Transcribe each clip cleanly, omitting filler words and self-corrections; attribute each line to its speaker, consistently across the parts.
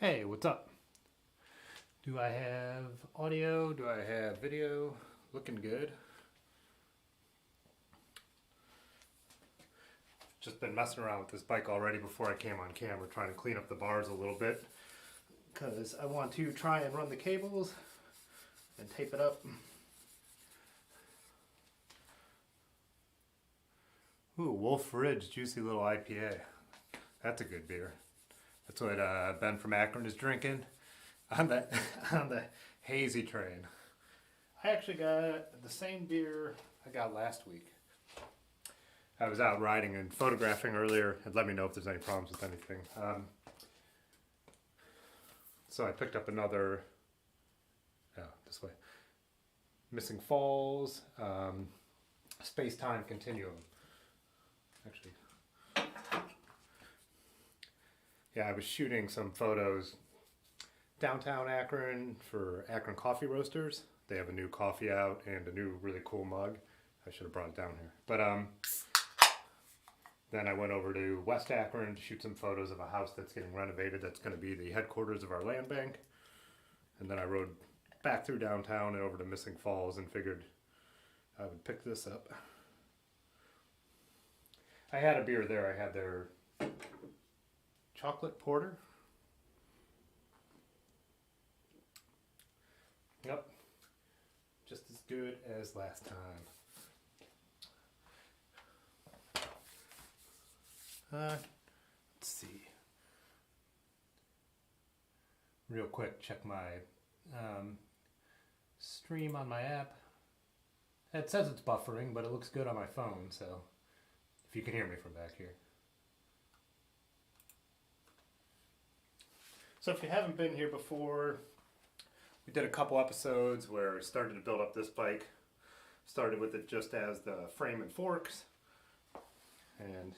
Speaker 1: Hey, what's up? Do I have audio? Do I have video? Looking good. Just been messing around with this bike already before I came on camera, trying to clean up the bars a little bit because I want to try and run the cables and tape it up. Ooh, Wolf Ridge Juicy Little IPA. That's a good beer. That's what Ben from Akron is drinking on the on the hazy train. I actually got the same beer I got last week. I was out riding and photographing earlier, and let me know if there's any problems with anything. So I picked up another, this way, Missing Falls, Space-Time Continuum. Actually, yeah, I was shooting some photos downtown Akron for Akron Coffee Roasters. They have a new coffee out and a new really cool mug. I should have brought it down here. But then I went over to West Akron to shoot some photos of a house that's getting renovated. That's going to be the headquarters of our land bank. And then I rode back through downtown and over to Missing Falls and figured I would pick this up. I had a beer there. I had their chocolate porter. Yep. Just as good as last time. Let's see. Real quick, check my stream on my app. It says it's buffering, but it looks good on my phone, so if you can hear me from back here. So if you haven't been here before, we did a couple episodes where we started to build up this bike. Started with it just as the frame and forks, and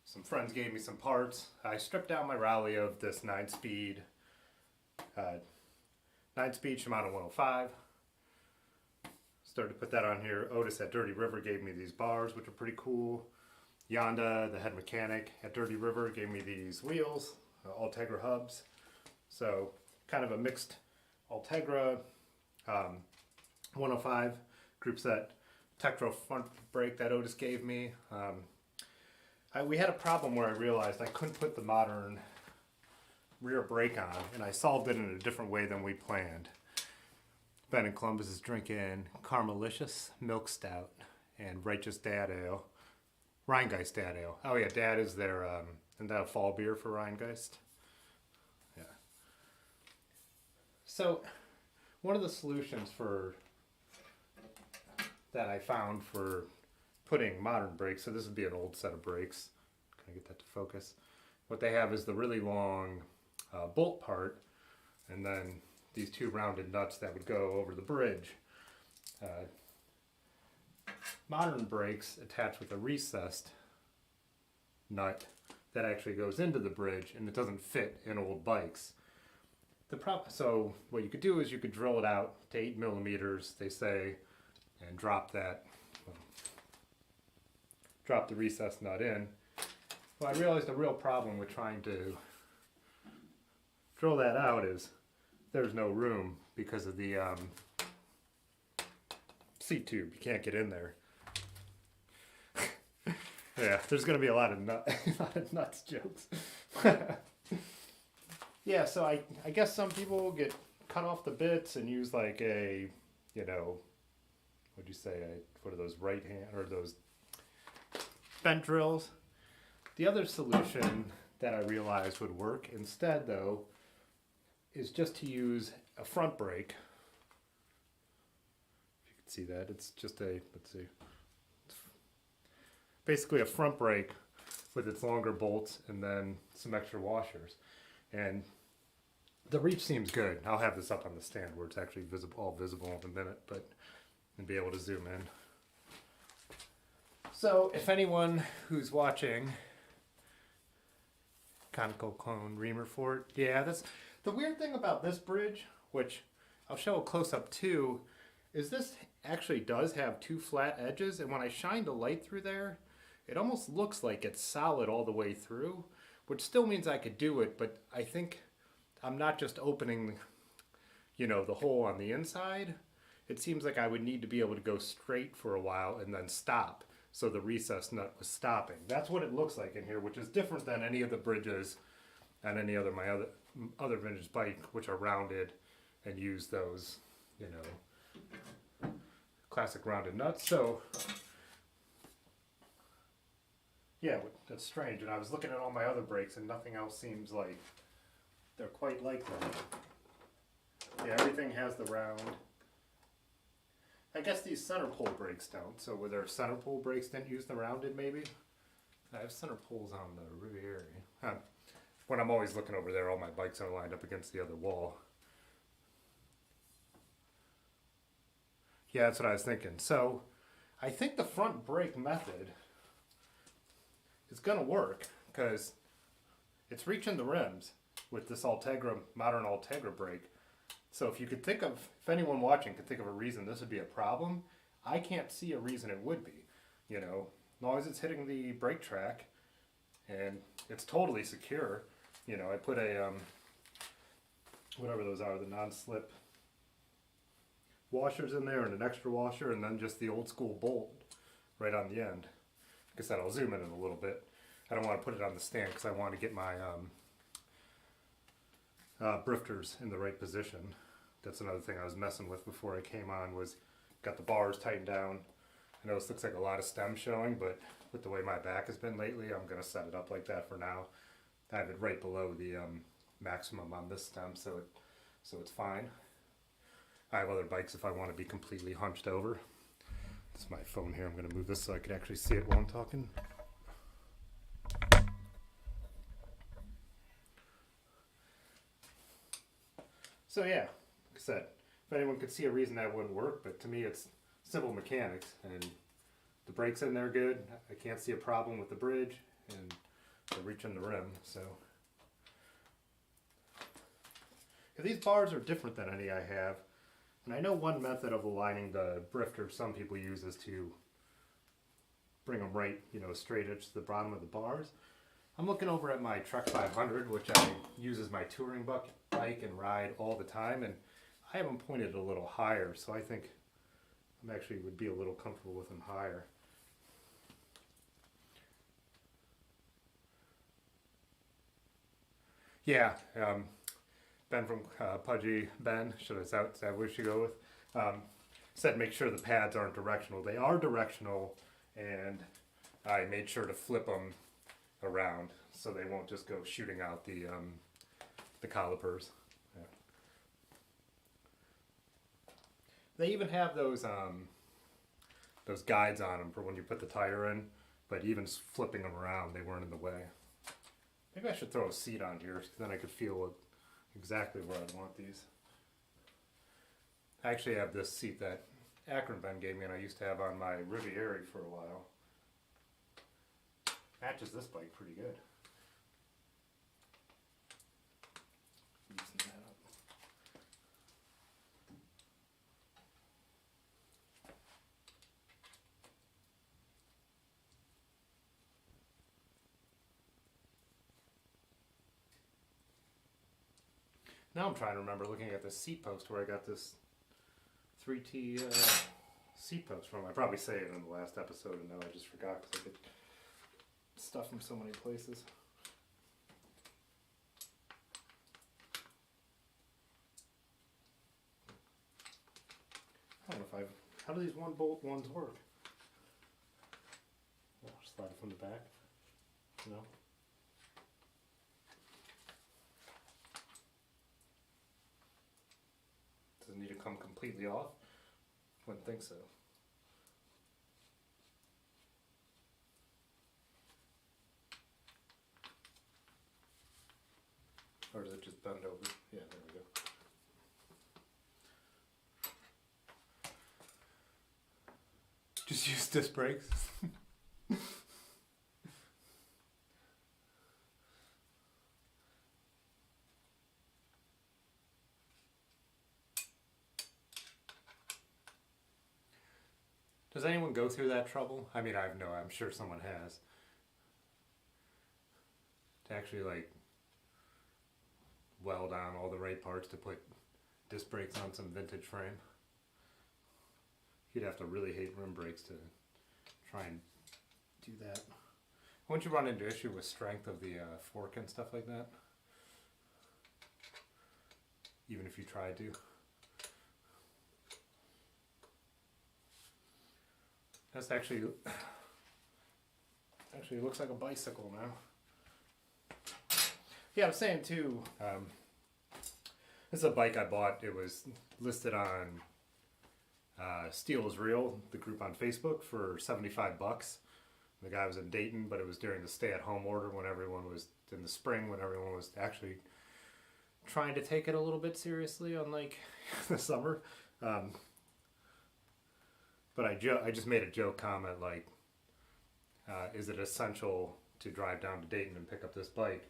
Speaker 1: some friends gave me some parts. I stripped down my rally of this 9-speed Shimano 105. Started to put that on here. Otis at Dirty River gave me these bars, which are pretty cool. Yonda, the head mechanic at Dirty River, gave me these wheels, Ultegra hubs. So kind of a mixed Ultegra 105 group set Tektro front brake that Otis gave me. We had a problem where I realized I couldn't put the modern rear brake on, and I solved it in a different way than we planned. Ben in Columbus is drinking Caramelicious Milk Stout and Righteous Dad Ale. Rheingeist Dad Ale. Oh yeah, Dad is their, isn't that a fall beer for Rheingeist? Yeah. So, one of the solutions that I found for putting modern brakes, so this would be an old set of brakes. Can I get that to focus? What they have is the really long bolt part, and then these two rounded nuts that would go over the bridge. Modern brakes attach with a recessed nut that actually goes into the bridge, and it doesn't fit in old bikes. So what you could do is you could drill it out to 8 millimeters, they say, and drop the recessed nut in. Well, I realized the real problem with trying to drill that out is there's no room because of the seat tube. You can't get in there. Yeah, there's going to be a lot of nuts jokes. Yeah, so I guess some people get cut off the bits and use like a, what'd you say, what are those right hand, or those bent drills. The other solution that I realized would work instead, though, is just to use a front brake. If you can see that, it's just let's see, basically a front brake with its longer bolts and then some extra washers. And the reach seems good. I'll have this up on the stand where it's actually all visible in a minute, and be able to zoom in. So if anyone who's watching conical cone reamer fort, yeah, that's the weird thing about this bridge, which I'll show a close-up too, is this actually does have two flat edges, and when I shine the light through there, it almost looks like it's solid all the way through, which still means I could do it, but I think I'm not just opening, the hole on the inside. It seems like I would need to be able to go straight for a while and then stop. So the recess nut was stopping. That's what it looks like in here, which is different than any of the bridges and any other my other vintage bike, which are rounded and use those, classic rounded nuts. So yeah, that's strange. And I was looking at all my other brakes, and nothing else seems like they're quite like that. Yeah, everything has the round. I guess these center pole brakes don't. So were there center pole brakes didn't use the rounded maybe? I have center poles on the Riviera. When I'm always looking over there, all my bikes are lined up against the other wall. Yeah, that's what I was thinking. So I think the front brake method is going to work because it's reaching the rims with this Ultegra, modern Ultegra brake. So if anyone watching could think of a reason this would be a problem, I can't see a reason it would be. As long as it's hitting the brake track and it's totally secure. I put a, whatever those are, the non-slip washers in there and an extra washer and then just the old school bolt right on the end. Like I said, I'll zoom in a little bit. I don't want to put it on the stand because I want to get my brifters in the right position. That's another thing I was messing with before I came on, was got the bars tightened down. I know this looks like a lot of stem showing, but with the way my back has been lately, I'm going to set it up like that for now. I have it right below the maximum on this stem, so it's fine. I have other bikes if I want to be completely hunched over. This is my phone here. I'm going to move this so I can actually see it while I'm talking. So yeah, like I said, if anyone could see a reason that wouldn't work, but to me it's simple mechanics, and the brakes in there good. I can't see a problem with the bridge, and they're reaching the rim. So these bars are different than any I have, and I know one method of aligning the brifter some people use is to bring them right, straight edge to the bottom of the bars. I'm looking over at my Trek 500, which I use as my touring bike and ride all the time, and I have them pointed a little higher, so I think I actually would be a little comfortable with them higher. Yeah, Ben from Pudgy Ben, is that what we should go with? Said make sure the pads aren't directional. They are directional, and I made sure to flip them around so they won't just go shooting out the calipers. Yeah. They even have those guides on them for when you put the tire in, but even flipping them around, they weren't in the way. Maybe I should throw a seat on here, because then I could feel exactly where I'd want these. I actually have this seat that Akron Ben gave me, and I used to have on my Riviera for a while. Matches this bike pretty good. Loosen that up. Now I'm trying to remember looking at this seat post where I got this 3T seat post from. I probably say it in the last episode, and now I just forgot because I get stuff from so many places. I don't know how do these one bolt ones work? Oh, slide it from the back. No. Does it need to come completely off? Wouldn't think so. Or does it just bend over? Yeah, there we go. Just use disc brakes. Does anyone go through that trouble? I mean, I'm sure someone has. to actually like weld on all the right parts to put disc brakes on some vintage frame. You'd have to really hate rim brakes to try and do that. Once you run into issue with strength of the fork and stuff like that, even if you try to. That's actually looks like a bicycle now. Yeah, I was saying too, this is a bike I bought. It was listed on Steel is Real, the group on Facebook, for $75. The guy was in Dayton, but it was during the stay-at-home order when everyone was in the spring, when everyone was actually trying to take it a little bit seriously, unlike the summer. But I just made a joke comment like, is it essential to drive down to Dayton and pick up this bike?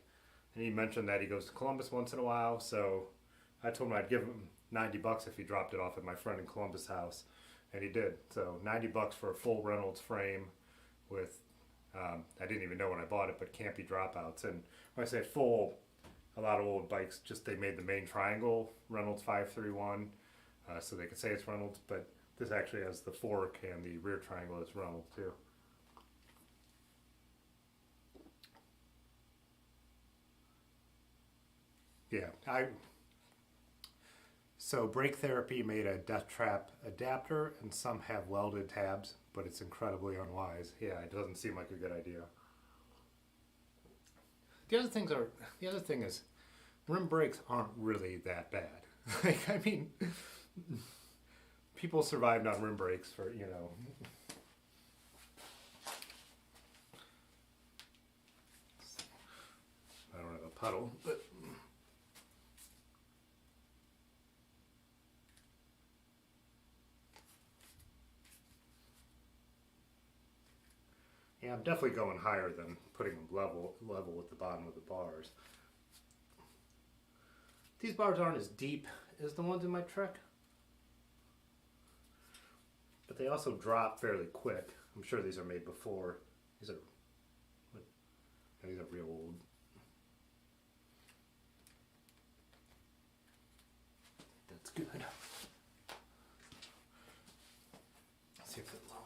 Speaker 1: And he mentioned that he goes to Columbus once in a while, so I told him I'd give him $90 if he dropped it off at my friend in Columbus' house, and he did. So $90 for a full Reynolds frame with, I didn't even know when I bought it, but Campy dropouts. And when I say full, a lot of old bikes, just they made the main triangle Reynolds 531, so they could say it's Reynolds, but this actually has the fork and the rear triangle as Reynolds too. Yeah, so Brake Therapy made a death trap adapter, and some have welded tabs, but it's incredibly unwise. Yeah, it doesn't seem like a good idea. The other thing is, rim brakes aren't really that bad. Like, I mean, people survived on rim brakes for, you know. I don't have a puddle, but. Yeah, I'm definitely going higher than putting them level with the bottom of the bars. These bars aren't as deep as the ones in my Trek, but they also drop fairly quick. I'm sure these are made before. These are real old. That's good. Let's see if it's low.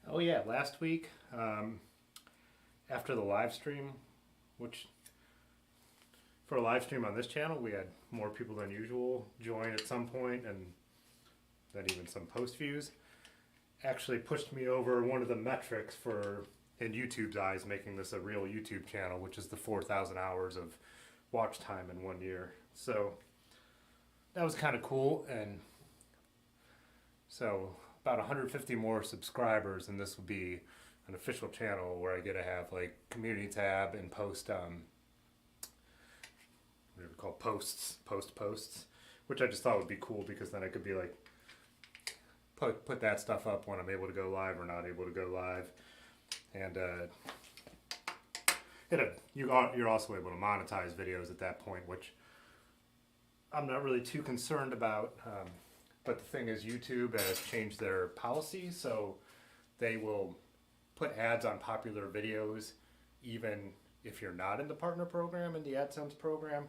Speaker 1: Oh yeah, last week, after the live stream, which for a live stream on this channel, we had more people than usual join at some point, and then even some post views, actually pushed me over one of the metrics for, in YouTube's eyes, making this a real YouTube channel, which is the 4,000 hours of watch time in 1 year. So that was kind of cool, and so about 150 more subscribers, and this will be an official channel where I get to have like community tab and post whatever we call posts, which I just thought would be cool, because then I could be like put that stuff up when I'm able to go live or not able to go live, and you're also able to monetize videos at that point, which I'm not really too concerned about. But the thing is, YouTube has changed their policy, so they will put ads on popular videos even if you're not in the partner program, in the AdSense program.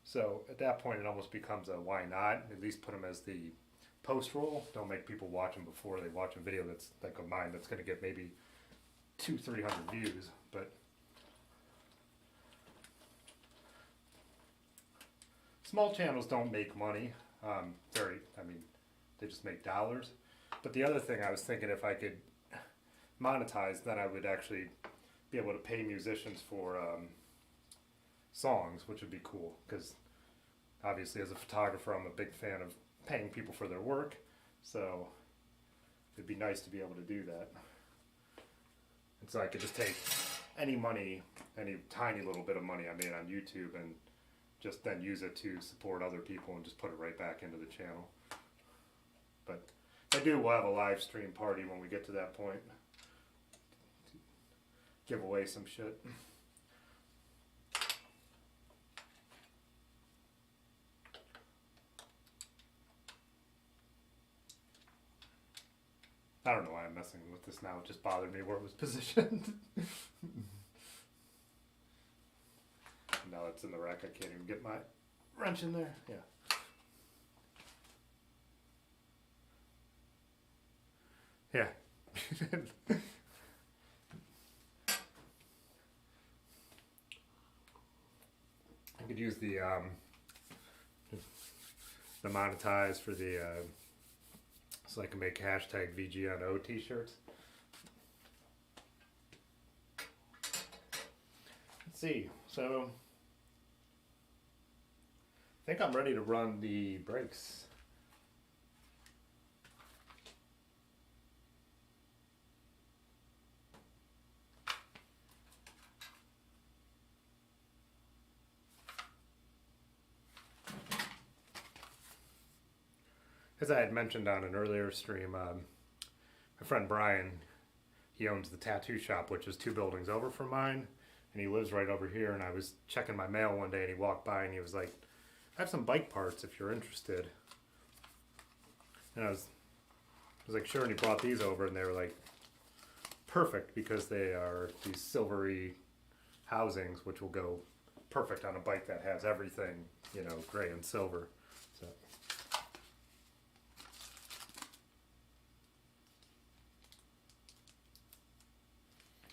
Speaker 1: So at that point, it almost becomes a why not? At least put them as the post roll. Don't make people watch them before they watch a video that's like of mine that's going to get maybe 200-300 views. But small channels don't make money. They just make dollars. But the other thing I was thinking, if I could monetize, then I would actually be able to pay musicians for songs, which would be cool, because obviously as a photographer I'm a big fan of paying people for their work. So it'd be nice to be able to do that. And so I could just take any money, any tiny little bit of money I made on YouTube and just then use it to support other people and just put it right back into the channel. But we'll have a live stream party when we get to that point. Give away some shit. I don't know why I'm messing with this now. It just bothered me where it was positioned. Now it's in the rack. I can't even get my wrench in there. Yeah. Yeah. I could use the monetize for the so I can make hashtag VGNO t-shirts. Let's see. So I think I'm ready to run the brakes. As I had mentioned on an earlier stream, my friend Brian, he owns the tattoo shop, which is 2 buildings over from mine, and he lives right over here. And I was checking my mail one day, and he walked by, and he was like, "I have some bike parts if you're interested." And I was like, "Sure." And he brought these over, and they were like perfect because they are these silvery housings, which will go perfect on a bike that has everything, you know, gray and silver. So.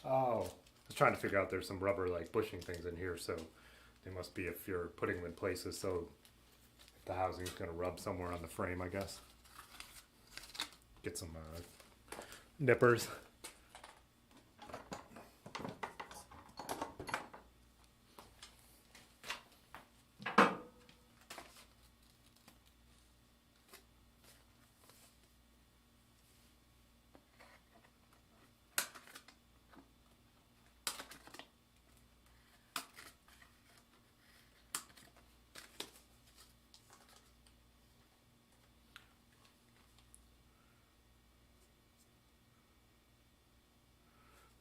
Speaker 1: Oh, I was trying to figure out there's some rubber like bushing things in here, so they must be if you're putting them in places so the housing's going to rub somewhere on the frame, I guess. Get some nippers.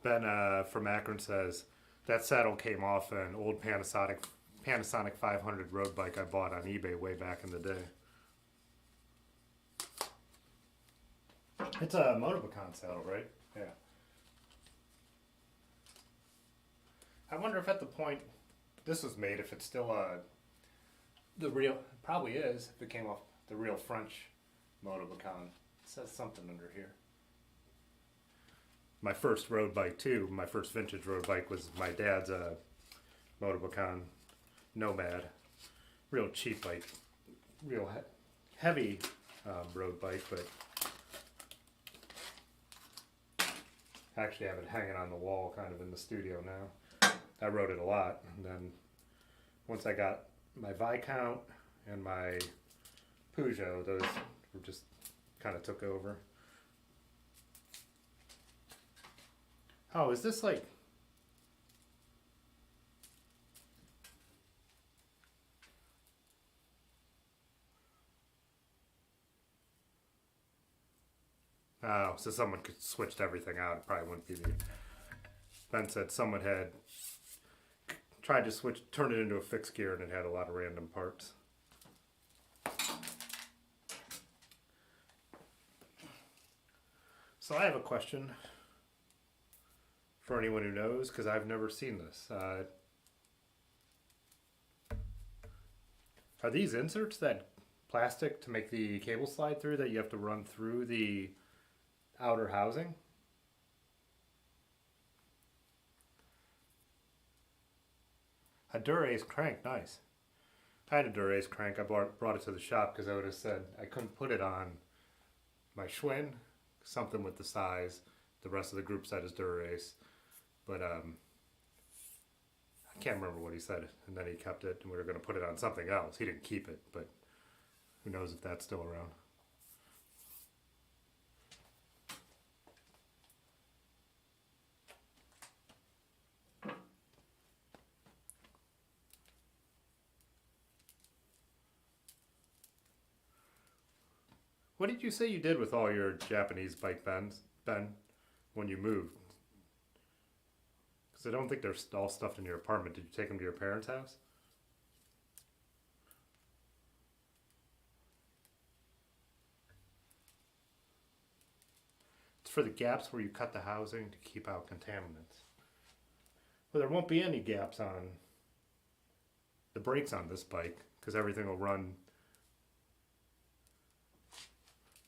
Speaker 1: Ben from Akron says, that saddle came off an old Panasonic 500 road bike I bought on eBay way back in the day. It's a Motobacan saddle, right? Yeah. I wonder if at the point this was made, if it's still the real, probably is, if it came off the real French Motobacan. It says something under here. My first road bike too, my first vintage road bike was my dad's Motobacan Nomad. Real cheap, like real heavy road bike, but I actually have it hanging on the wall kind of in the studio now. I rode it a lot, and then once I got my Viscount and my Peugeot, those were just kind of took over. Oh, is this like... Oh, so someone could switched everything out. It probably wouldn't be the... Ben said someone had tried to turn it into a fixed gear, and it had a lot of random parts. So I have a question for anyone who knows, because I've never seen this. Are these inserts that plastic to make the cable slide through that you have to run through the outer housing? A Dura-Ace crank, nice. I had a Dura-Ace crank. I brought it to the shop because Otis said I couldn't put it on my Schwinn, something with the size. The rest of the group said is Dura-Ace. But I can't remember what he said, and then he kept it, and we were going to put it on something else. He didn't keep it, but who knows if that's still around. What did you say you did with all your Japanese bike, Ben, when you moved? Because I don't think they're all stuffed in your apartment. Did you take them to your parents' house? It's for the gaps where you cut the housing to keep out contaminants. Well, there won't be any gaps on the brakes on this bike because everything will run.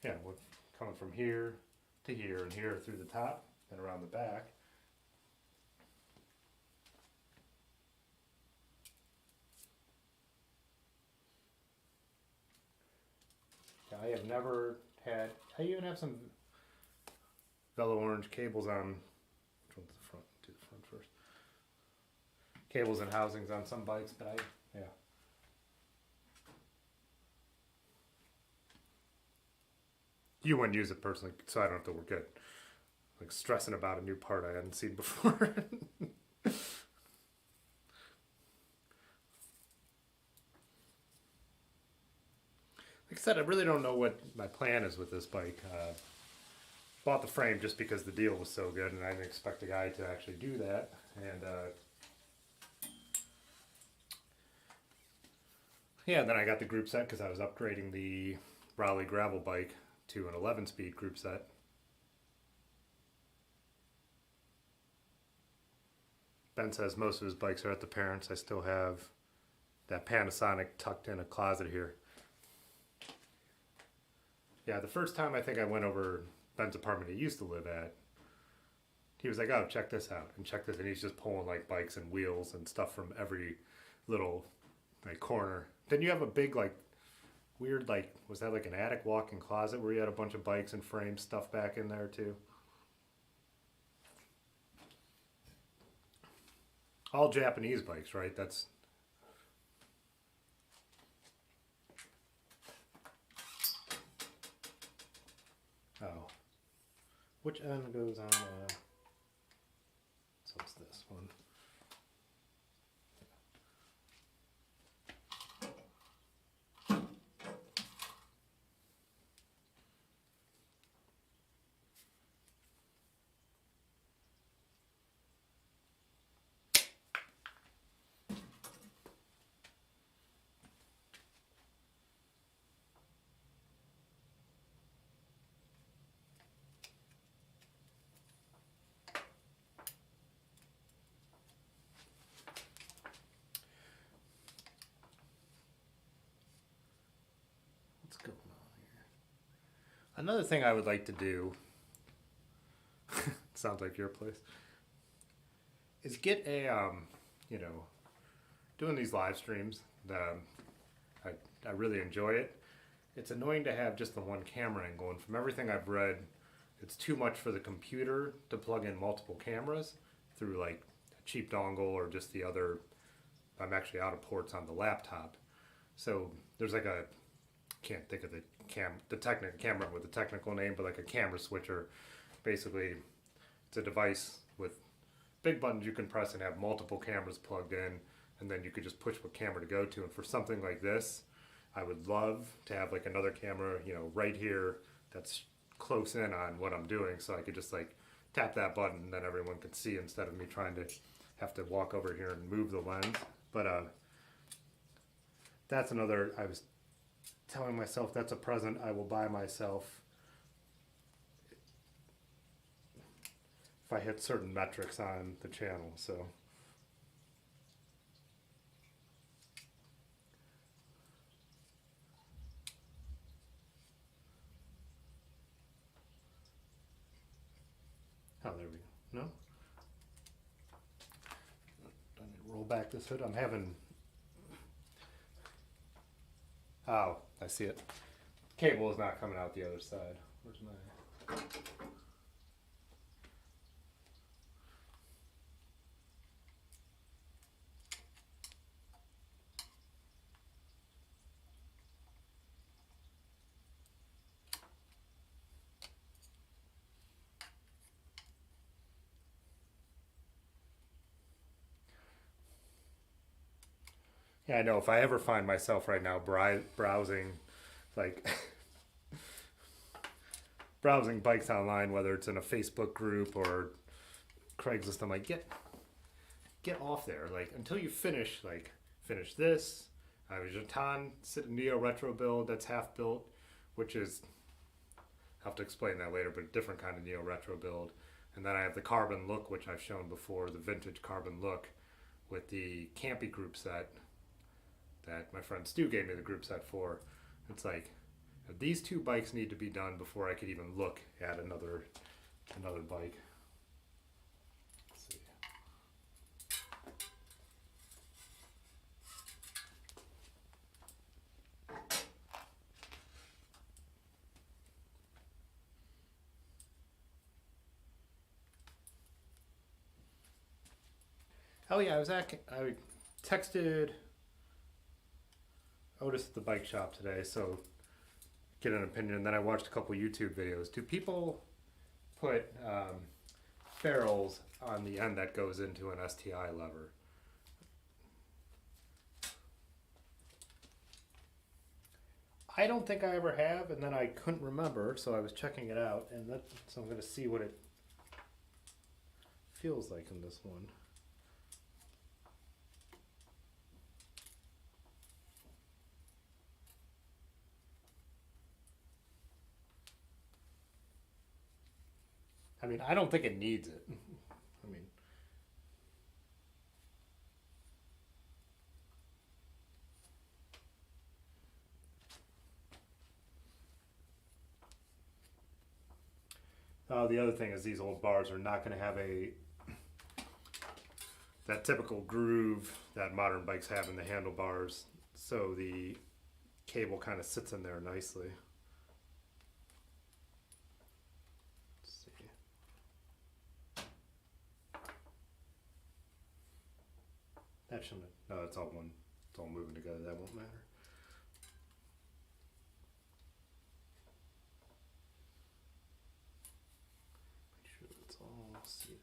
Speaker 1: Yeah, coming from here to here and here through the top and around the back. I have never had. I even have some Velo Orange cables on. Which one's the front? Do the front first. Cables and housings on some bikes, but yeah. You wouldn't use it personally, so I don't have to work it. Like stressing about a new part I hadn't seen before. Like I said, I really don't know what my plan is with this bike. Bought the frame just because the deal was so good, and I didn't expect a guy to actually do that. And yeah, then I got the group set because I was upgrading the Raleigh gravel bike to an 11-speed group set. Ben says most of his bikes are at the parents'. I still have that Panasonic tucked in a closet here. Yeah, the first time I think I went over Ben's apartment he used to live at, he was like, oh, check this out, and check this, and he's just pulling like bikes and wheels and stuff from every little like corner. Didn't you have a big like weird like, was that like an attic walk-in closet where you had a bunch of bikes and frame stuff back in there too? All Japanese bikes, right? That's oh. Which end goes on? So it's this one. What's going on here? Another thing I would like to do, sounds like your place, is get a, you know, doing these live streams. I really enjoy it. It's annoying to have just the one camera angle, and from everything I've read, it's too much for the computer to plug in multiple cameras through like a cheap dongle or just the other. I'm actually out of ports on the laptop, so there's like a, can't think of the camera with the technical name, but like a camera switcher. Basically, it's a device with big buttons you can press and have multiple cameras plugged in, and then you could just push what camera to go to. And for something like this, I would love to have like another camera, you know, right here that's close in on what I'm doing, so I could just like tap that button and then everyone could see instead of me trying to have to walk over here and move the lens. But that's another, I was telling myself that's a present I will buy myself if I hit certain metrics on the channel. So oh, there we go. No, I need to roll back this hood. I'm having, oh, I see it. Cable is not coming out the other side. Where's my? Yeah, I know. If I ever find myself right now browsing, like browsing bikes online, whether it's in a Facebook group or Craigslist, I'm like, get off there. Like, until you finish, like, finish this. I have a Jatan Neo Retro build that's half built, which is, I'll have to explain that later, but a different kind of Neo Retro build. And then I have the carbon look, which I've shown before, the vintage carbon look with the Campy group set that my friend Stu gave me the group set for. It's like, these two bikes need to be done before I could even look at another bike. Let's see. Oh yeah, I texted Otis at the bike shop today, so get an opinion. And then I watched a couple YouTube videos. Do people put ferrules on the end that goes into an STI lever? I don't think I ever have, and then I couldn't remember, so I was checking it out, and so I'm going to see what it feels like in this one. I mean, I don't think it needs it. I mean, the other thing is these old bars are not going to have that typical groove that modern bikes have in the handlebars, so the cable kind of sits in there nicely. That shouldn't. No, it's all one. It's all moving together. That won't matter. Make sure it's all seated.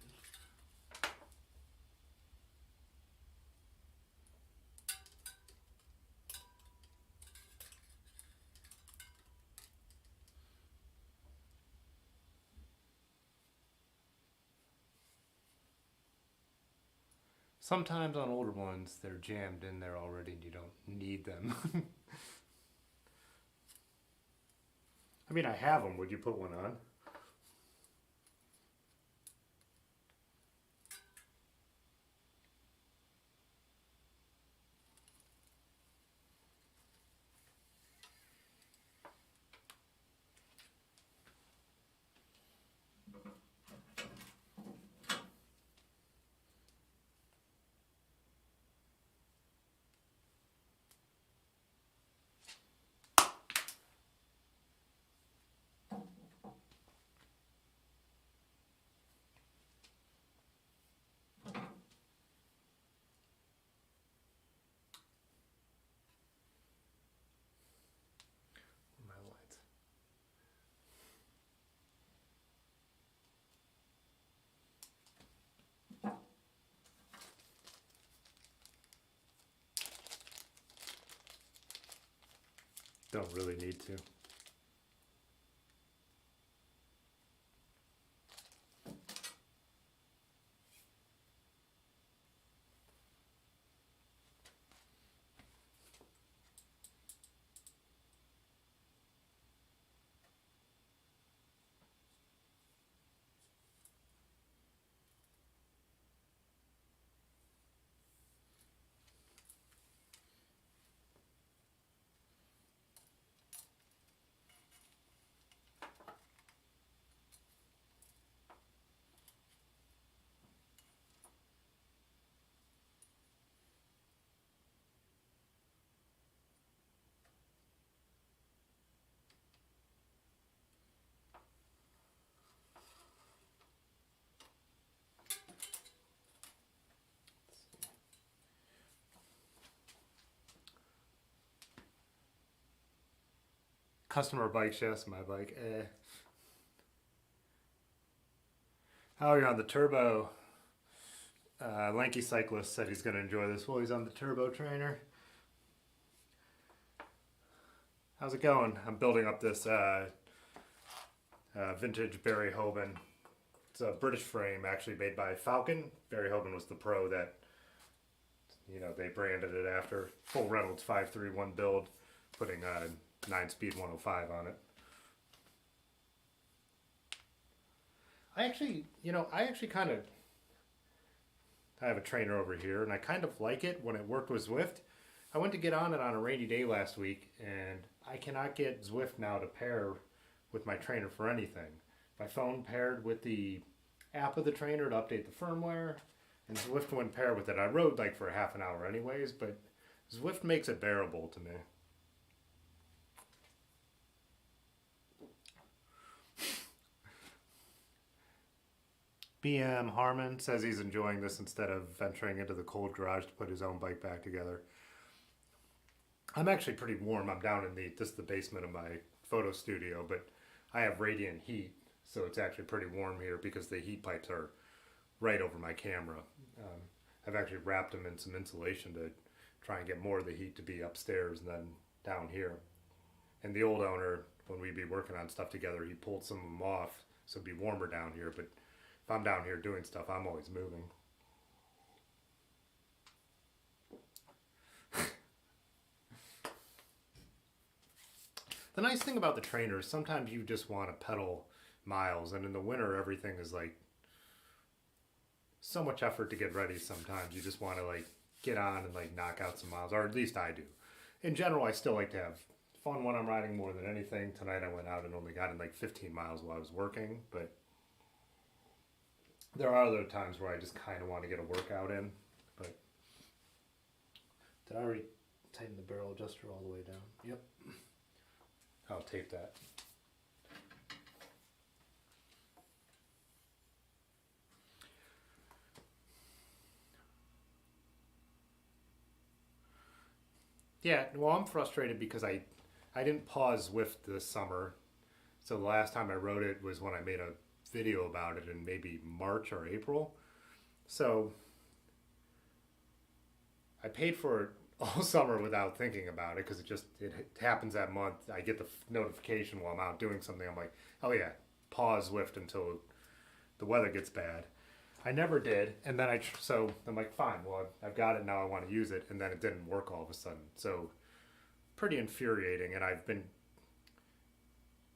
Speaker 1: Sometimes on older ones, they're jammed in there already and you don't need them. I mean, I have them. Would you put one on? My lights. Don't really need to. Customer bike shafts, my bike. How are you on the turbo? Lanky Cyclist said he's going to enjoy this while he's on the turbo trainer. How's it going? I'm building up this vintage Barry Hoban. It's a British frame actually made by Falcon. Barry Hoban was the pro that, you know, they branded it after. Full Reynolds 531 build, putting 9-speed 105 on it. I actually kind of, I have a trainer over here and I kind of like it when it worked with Zwift. I went to get on it on a rainy day last week and I cannot get Zwift now to pair with my trainer for anything. My phone paired with the app of the trainer to update the firmware, and Zwift wouldn't pair with it. I rode like for half an hour anyways, but Zwift makes it bearable to me. BM Harmon says he's enjoying this instead of venturing into the cold garage to put his own bike back together. I'm actually pretty warm. I'm down in this is the basement of my photo studio, but I have radiant heat, so it's actually pretty warm here because the heat pipes are right over my camera. I've actually wrapped them in some insulation to try and get more of the heat to be upstairs and then down here. And the old owner, when we'd be working on stuff together, he pulled some of them off so it'd be warmer down here, but if I'm down here doing stuff, I'm always moving. The nice thing about the trainer is sometimes you just want to pedal miles, and in the winter everything is like so much effort to get ready. Sometimes you just want to like get on and like knock out some miles, or at least I do. In general, I still like to have fun when I'm riding more than anything. Tonight I went out and only got in like 15 miles while I was working, but there are other times where I just kind of want to get a workout in. But did I already tighten the barrel adjuster all the way down? Yep. I'll tape that. Yeah, well, I'm frustrated because I didn't pause Zwift this summer. So the last time I rode it was when I made a video about it in maybe March or April. So I paid for it all summer without thinking about it because it happens that month. I get the notification while I'm out doing something. I'm like, oh yeah, pause Zwift until the weather gets bad. I never did, and then so I'm like, fine, well I've got it now, I want to use it, and then it didn't work all of a sudden. So pretty infuriating, and I've been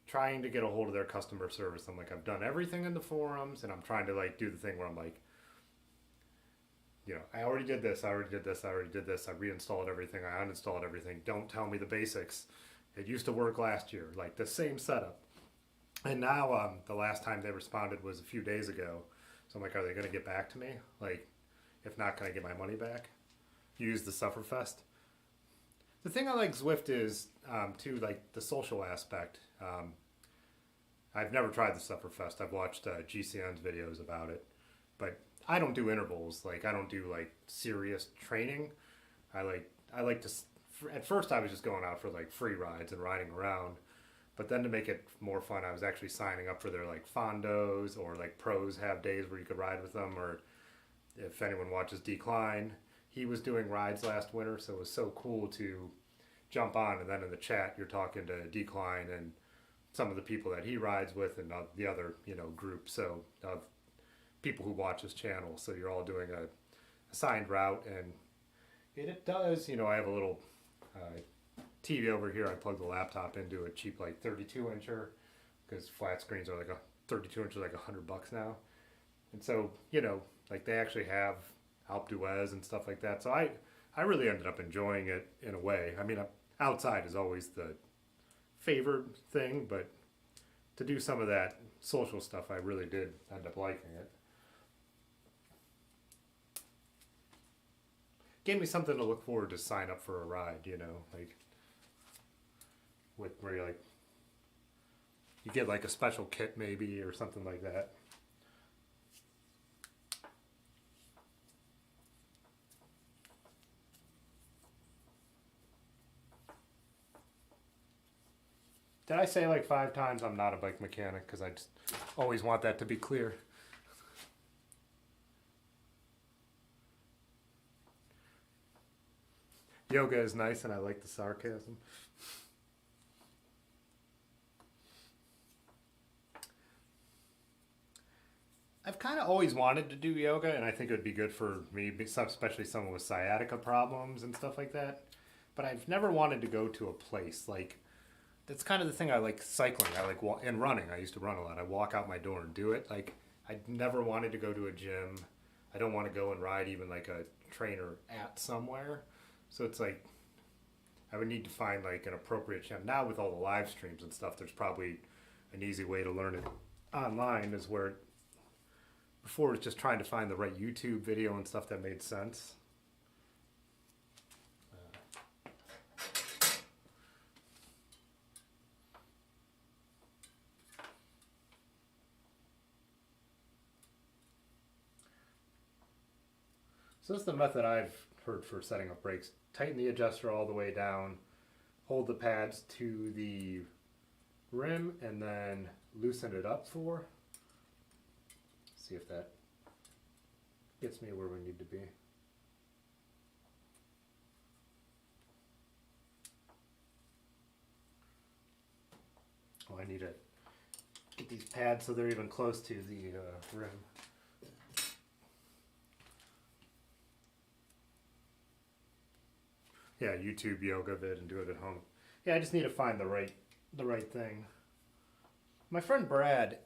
Speaker 1: trying to get a hold of their customer service. I'm like, I've done everything in the forums, and I'm trying to like do the thing where I'm like, you know, I already did this, I reinstalled everything, I uninstalled everything, don't tell me the basics. It used to work last year, like the same setup. And now the last time they responded was a few days ago. So I'm like, are they going to get back to me? Like, if not, can I get my money back? Use the Sufferfest. The thing I like Zwift is, too, like the social aspect. I've never tried the Sufferfest. I've watched GCN's videos about it. But I don't do intervals. Like, I don't do, like, serious training. I like to... At first, I was just going out for, like, free rides and riding around. But then to make it more fun, I was actually signing up for their like fondos, or like pros have days where you could ride with them, or if anyone watches Decline, he was doing rides last winter, so it was so cool to jump on, and then in the chat you're talking to Decline and some of the people that he rides with and the other, you know, group so of people who watch his channel, so you're all doing a assigned route, and it does, you know, I have a little TV over here. I plug the laptop into a cheap like 32-incher because flat screens are like a 32-inch like $100 now. And so, you know, like they actually have Alpe d'Huez and stuff like that. So I really ended up enjoying it in a way. I mean, outside is always the favored thing, but to do some of that social stuff, I really did end up liking it. Gave me something to look forward to sign up for a ride, you know, like where you like you get like a special kit maybe or something like that. Did I say like 5 times I'm not a bike mechanic? Because I just always want that to be clear. Yoga is nice and I like the sarcasm. I've kind of always wanted to do yoga, and I think it would be good for me, especially someone with sciatica problems and stuff like that. But I've never wanted to go to a place like that's kind of the thing I like cycling. I like and running. I used to run a lot. I walk out my door and do it. Like I never wanted to go to a gym. I don't want to go and ride even like a trainer at somewhere. So it's like I would need to find like an appropriate gym. Now with all the live streams and stuff, there's probably an easy way to learn it online. Is where before it was just trying to find the right YouTube video and stuff that made sense. So this is the method I've heard for setting up brakes. Tighten the adjuster all the way down, hold the pads to the rim, and then loosen it up for. See if that gets me where we need to be. Oh, I need to get these pads so they're even close to the rim. Yeah, YouTube yoga vid and do it at home. Yeah, I just need to find the right thing. My friend Brad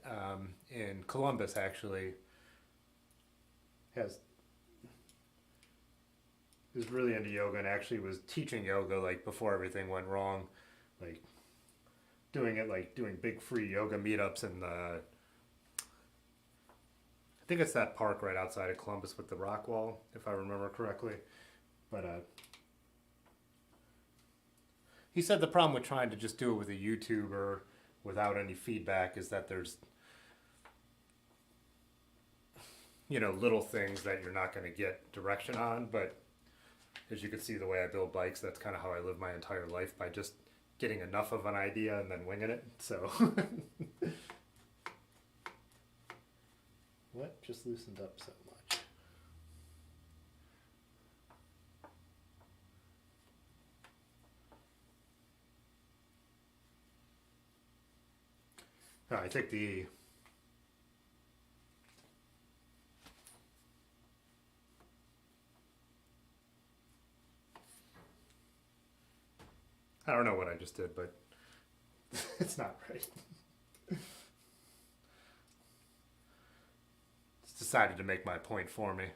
Speaker 1: in Columbus actually is really into yoga and actually was teaching yoga like before everything went wrong, like doing big free yoga meetups in the I think it's that park right outside of Columbus with the rock wall, if I remember correctly. But he said the problem with trying to just do it with a YouTuber without any feedback is that there's, little things that you're not going to get direction on. But as you can see, the way I build bikes, that's kind of how I live my entire life, by just getting enough of an idea and then winging it. So, what just loosened up so much? Oh, I think I don't know what I just did, but it's not right. It's decided to make my point for me.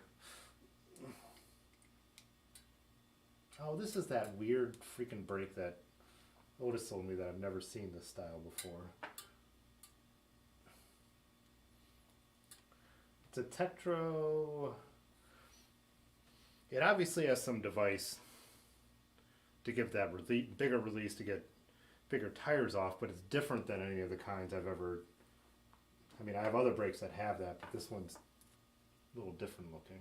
Speaker 1: Oh, this is that weird freaking brake that Otis told me that I've never seen this style before. It's a Tektro. It obviously has some device to give that bigger release to get bigger tires off, but it's different than any of the kinds I've ever. I mean, I have other brakes that have that, but this one's a little different looking.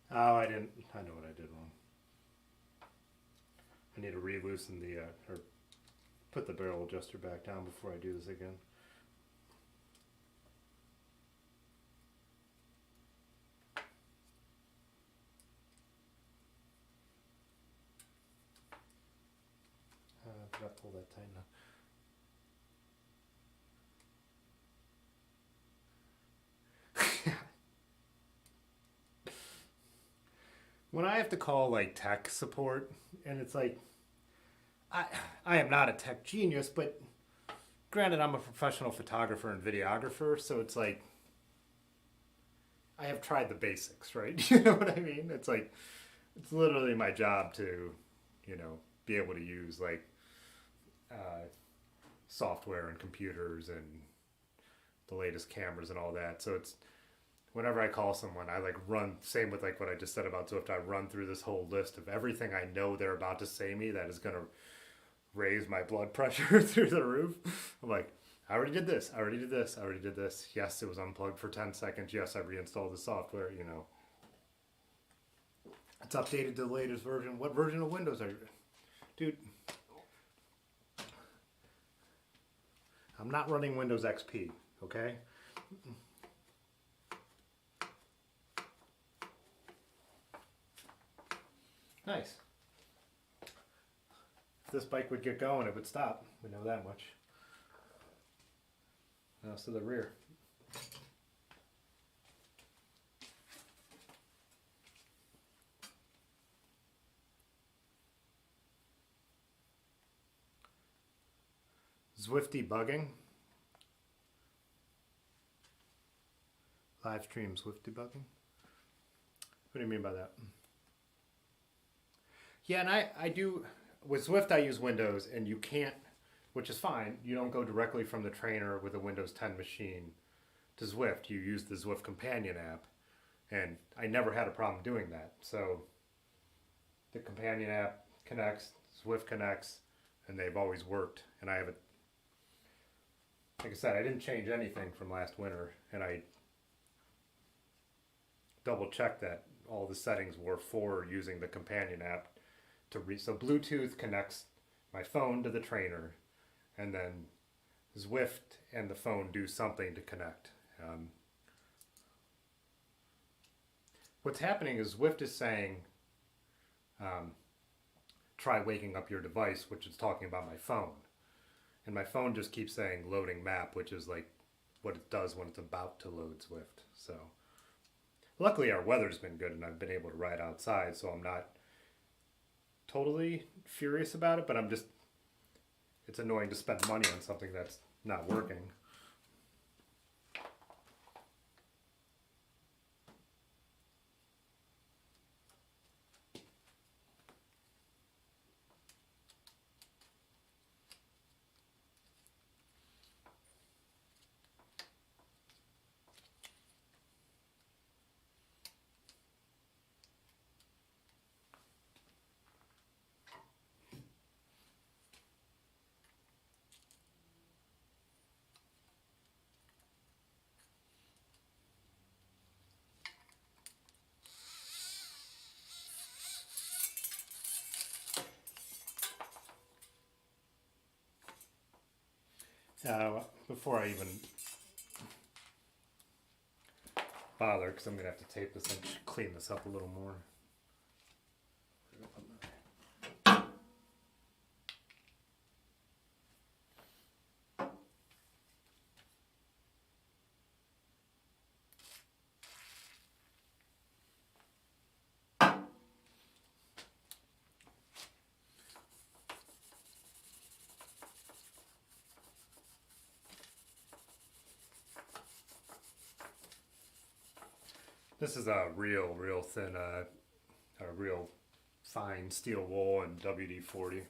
Speaker 1: Oh, I know what I did wrong. I need to re-loosen the, or put the barrel adjuster back down before I do this again. Did I pull that tight enough? When I have to call like tech support, and it's like, I am not a tech genius, but granted I'm a professional photographer and videographer, so it's like, I have tried the basics, right? You know what I mean? It's like, it's literally my job to, be able to use like software and computers and the latest cameras and all that. So it's, whenever I call someone, I like run, same with like what I just said about Zwift, I run through this whole list of everything I know they're about to say me that is going to raise my blood pressure through the roof. I'm like, I already did this. I already did this. I already did this. Yes, it was unplugged for 10 seconds. Yes, I reinstalled the software, you know. It's updated to the latest version. What version of Windows are you? Dude, I'm not running Windows XP, okay? Nice. If this bike would get going, it would stop. We know that much. Now to the rear. Zwift debugging. Live stream Zwift debugging. What do you mean by that? Yeah, and I do, with Zwift I use Windows, and you can't, which is fine, you don't go directly from the trainer with a Windows 10 machine to Zwift. You use the Zwift companion app, and I never had a problem doing that. So the companion app connects, Zwift connects, and they've always worked. And I have it, like I said, I didn't change anything from last winter, and I double checked that all the settings were for using the companion app to so Bluetooth connects my phone to the trainer, and then Zwift and the phone do something to connect. What's happening is Zwift is saying, try waking up your device, which is talking about my phone. And my phone just keeps saying loading map, which is like what it does when it's about to load Zwift. So luckily our weather's been good and I've been able to ride outside, so I'm not totally furious about it, but I'm just, it's annoying to spend money on something that's not working. Before I even bother, because I'm going to have to tape this and clean this up a little more. This is a real thin, a real fine steel wool and WD-40.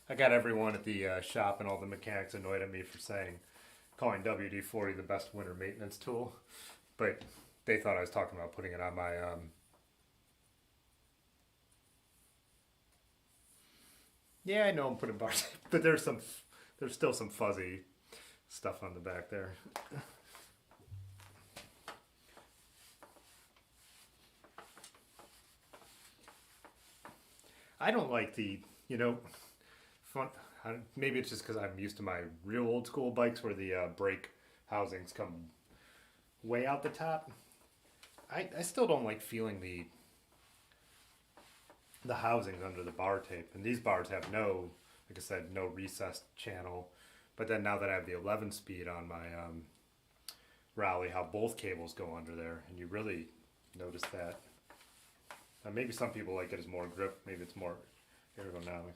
Speaker 1: I got everyone at the shop and all the mechanics annoyed at me for calling WD-40 the best winter maintenance tool, but they thought I was talking about putting it on my yeah, I know I'm putting bar tape, but there's still some fuzzy stuff on the back there. I don't like the, fun. Maybe it's just because I'm used to my real old school bikes where the brake housings come way out the top. I still don't like feeling the housings under the bar tape, and these bars have no, like I said, no recessed channel. But then now that I have the 11 speed on my Raleigh, how both cables go under there, and you really notice that. Maybe some people like it as more grip, maybe it's more ergonomic.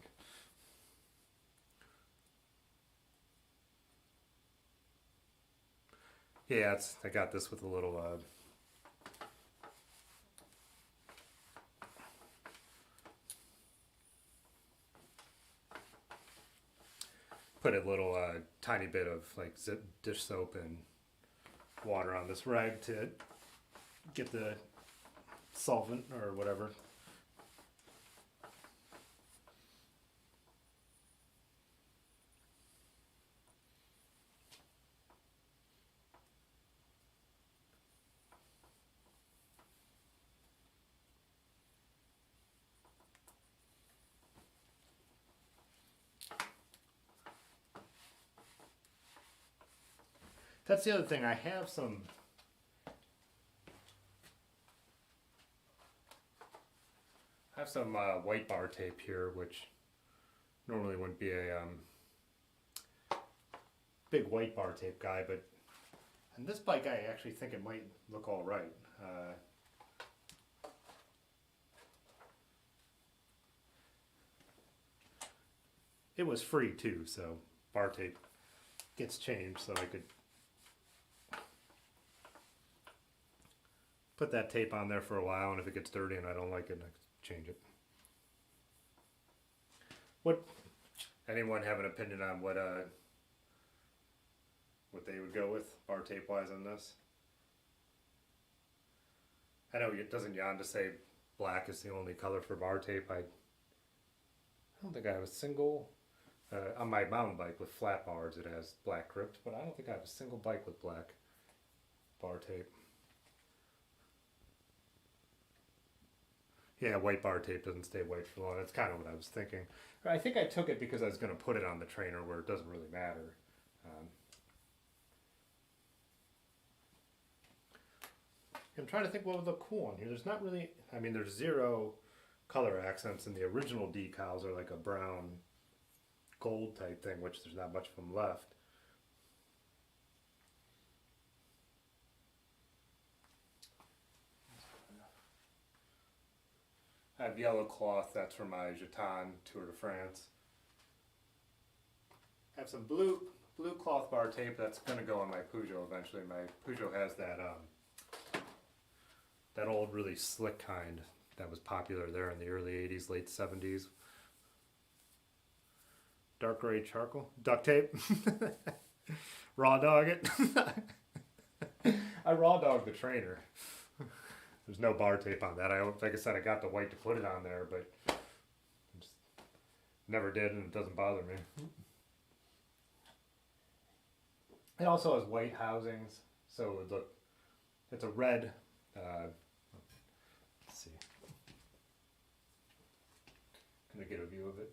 Speaker 1: Yeah, I got this with a little put a little tiny bit of like dish soap and water on this rag to get the solvent or whatever. That's the other thing. I have some white bar tape here, which normally wouldn't be a big white bar tape guy, but on this bike I actually think it might look all right. It was free too, so bar tape gets changed, so I could put that tape on there for a while, and if it gets dirty and I don't like it, I change it. What? Anyone have an opinion on what they would go with bar tape wise on this? I know it doesn't Yonda say black is the only color for bar tape. I don't think I have a single on my mountain bike with flat bars. It has black grips, but I don't think I have a single bike with black bar tape. Yeah, white bar tape doesn't stay white for long. That's kind of what I was thinking. I think I took it because I was going to put it on the trainer where it doesn't really matter. I'm trying to think what would look cool on here. There's not really, I mean, there's zero color accents, and the original decals are like a brown gold type thing, which there's not much of them left. I have yellow cloth, that's for my Jeton Tour de France. I have some blue cloth bar tape that's going to go on my Peugeot eventually. My Peugeot has that old really slick kind that was popular there in the early 80s, late 70s. Dark gray charcoal, duct tape. Raw dog it. I raw dog the trainer. There's no bar tape on that. Like I said, I got the white to put it on there, but just never did, and it doesn't bother me. It also has white housings, so it would look. It's a red. Let's see. Can I get a view of it?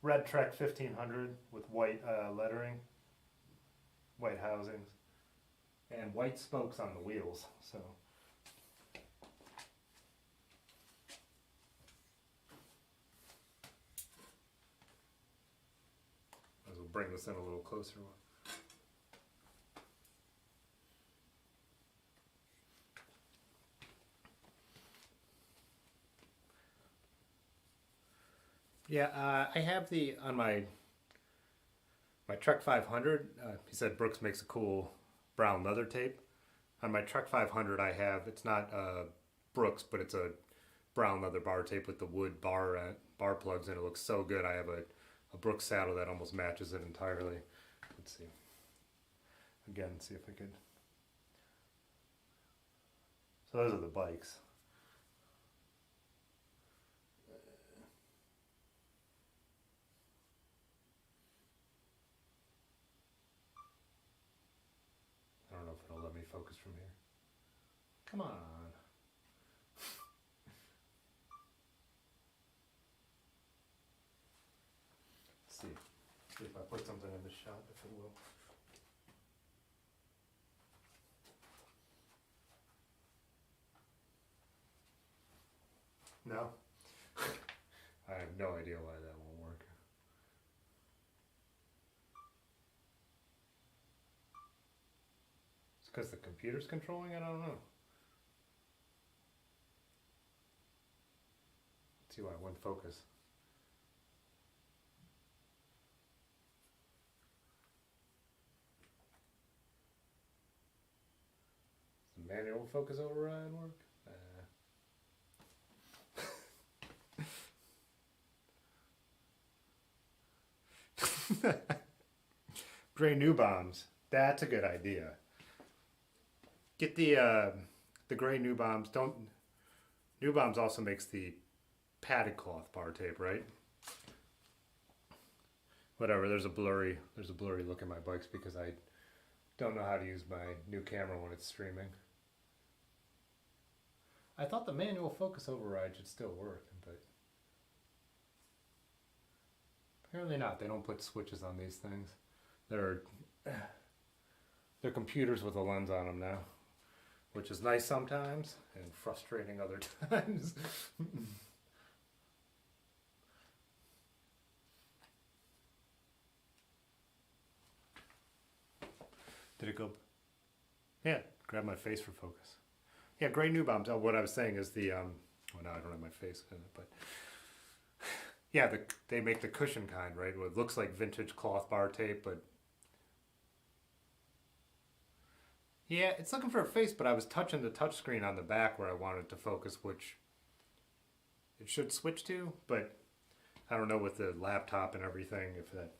Speaker 1: Red Trek 1500 with white lettering, white housings, and white spokes on the wheels. So, as we'll bring this in a little closer. Yeah, I have on my Trek 500. He said Brooks makes a cool brown leather tape. On my Trek 500, I have, it's not Brooks, but it's a brown leather bar tape with the wood bar plugs, and it looks so good. I have a Brooks saddle that almost matches it entirely. Let's see. Again, see if I could. So those are the bikes. I don't know if it'll let me focus from here. Come on. Let's see if I put something in the shot, if it will. No? I have no idea why that won't work. It's because the computer's controlling it? I don't know. Let's see why it wouldn't focus. The manual. manual focus override work? Gray new bombs. That's a good idea. Get the gray new bombs. Don't. New bombs also makes the padded cloth bar tape, right? Whatever. There's a blurry look in my bikes because I don't know how to use my new camera when it's streaming. I thought the manual focus override should still work, but apparently not. They don't put switches on these things. They're computers with a lens on them now, which is nice sometimes and frustrating other times. Did it go? Yeah, grab my face for focus. Yeah, gray new bombs. Oh, what I was saying is the well, now I don't have my face in it, but yeah, they make the cushion kind, right? Where it looks like vintage cloth bar tape, but yeah, it's looking for a face, but I was touching the touch screen on the back where I wanted to focus, which it should switch to, but I don't know with the laptop and everything if that.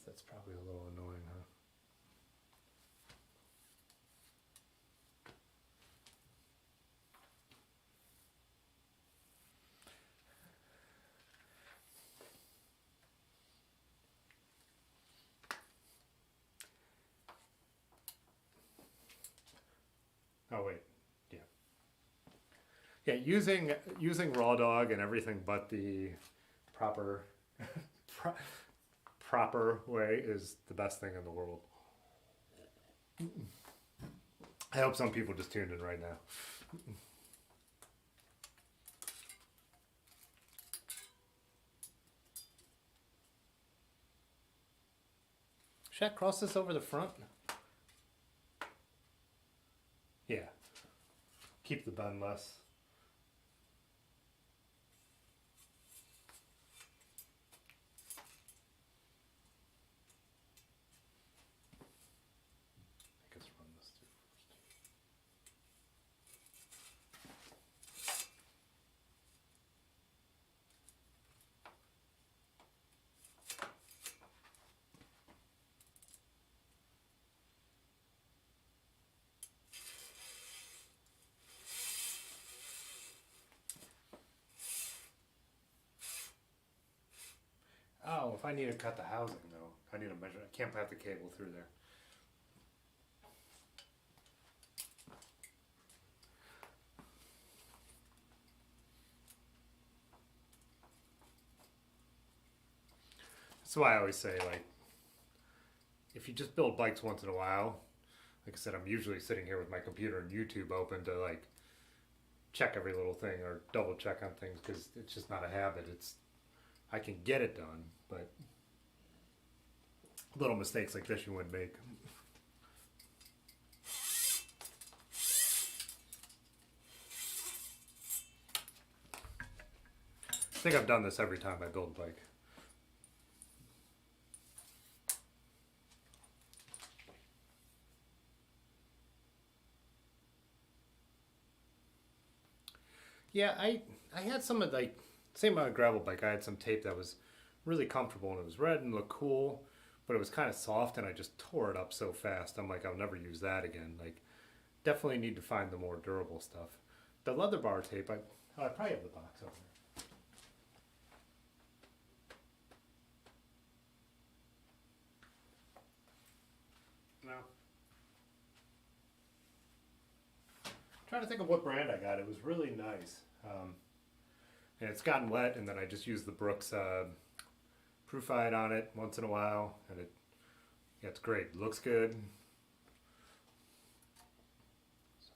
Speaker 1: That's probably a little annoying, huh? Oh wait, yeah. Yeah, using raw dog and everything but the proper proper way is the best thing in the world. I hope some people just tuned in right now. Should I cross this over the front? Yeah. Keep the bend less. I guess run this through first. Oh, if I need to cut the housing though, I need to measure. I can't pass the cable through there. That's why I always say, like, if you just build bikes once in a while, like I said, I'm usually sitting here with my computer and YouTube open to like check every little thing or double check on things because it's just not a habit. I can get it done, but little mistakes like this you wouldn't make. I think I've done this every time I build a bike. Yeah, I had some of like, same on a gravel bike, I had some tape that was really comfortable and it was red and looked cool, but it was kind of soft and I just tore it up so fast. I'm like, I'll never use that again. Like, definitely need to find the more durable stuff. The leather bar tape, I probably have the box over there. No. Trying to think of what brand I got. It was really nice. And it's gotten wet, and then I just use the Brooks Proofide on it once in a while, and it's great. It looks good. So,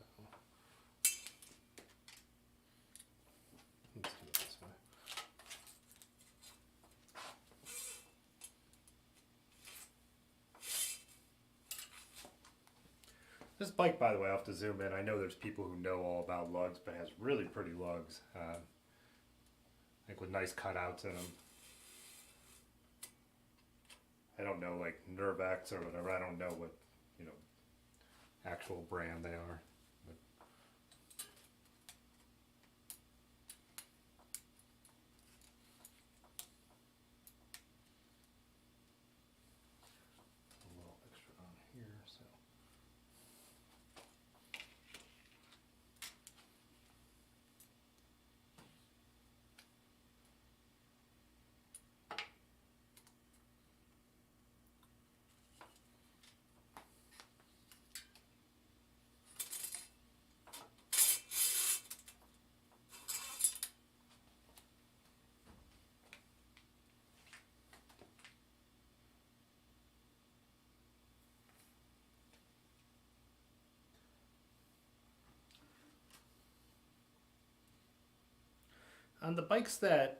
Speaker 1: let's do it this way. This bike, by the way, I'll have to zoom in. I know there's people who know all about lugs, but it has really pretty lugs. Like with nice cutouts in them. I don't know, like Nervex or whatever. I don't know what, you know, actual brand they are. But a little extra on here, so. On the bikes that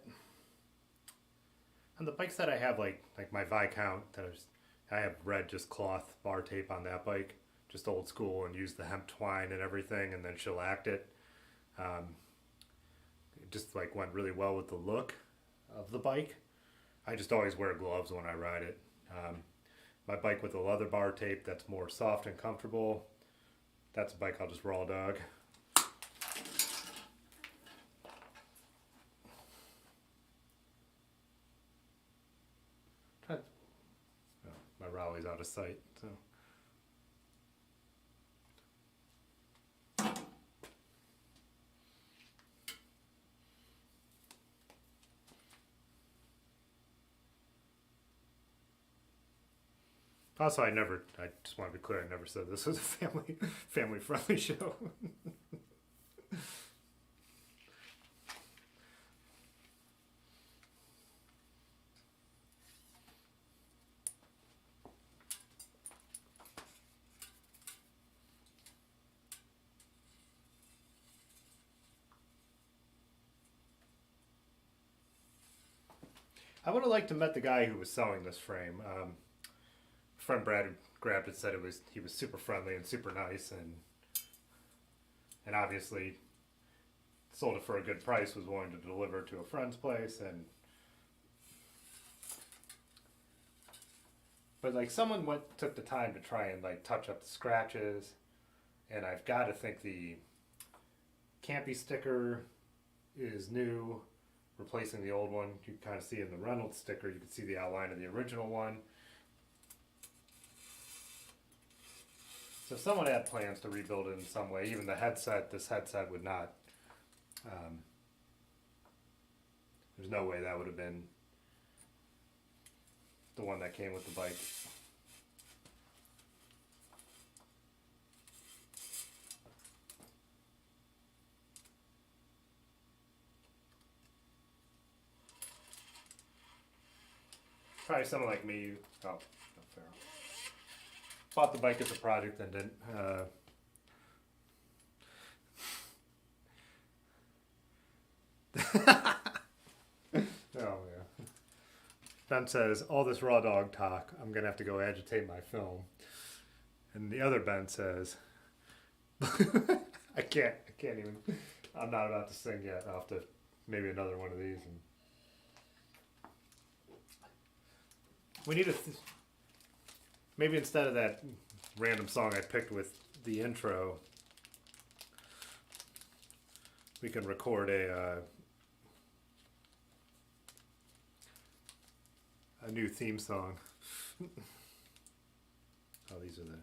Speaker 1: I have, like my Viscount, I have red just cloth bar tape on that bike, just old school, and use the hemp twine and everything, and then shellacked it. It just like went really well with the look of the bike. I just always wear gloves when I ride it. My bike with the leather bar tape, that's more soft and comfortable. That's a bike I'll just raw dog. My Raleigh's out of sight, so. Also, I just want to be clear, I never said this was a family friendly show. I would have liked to have met the guy who was selling this frame. Friend Brad who grabbed it said he was super friendly and super nice, and obviously sold it for a good price, was willing to deliver to a friend's place, but like someone took the time to try and like touch up the scratches, and I've got to think the Campy sticker is new, replacing the old one. You can kind of see in the Reynolds sticker, you can see the outline of the original one. So if someone had plans to rebuild it in some way, even this headset would not, there's no way that would have been the one that came with the bike. Probably someone like me, not fair. Bought the bike as a project and didn't. Oh yeah. Ben says, all this raw dog talk, I'm gonna have to go agitate my film. And the other Ben says, I can't even. I'm not about to sing yet. I'll have to maybe another one of these. And we need maybe instead of that random song I picked with the intro, we can record a new theme song. Oh, these are the.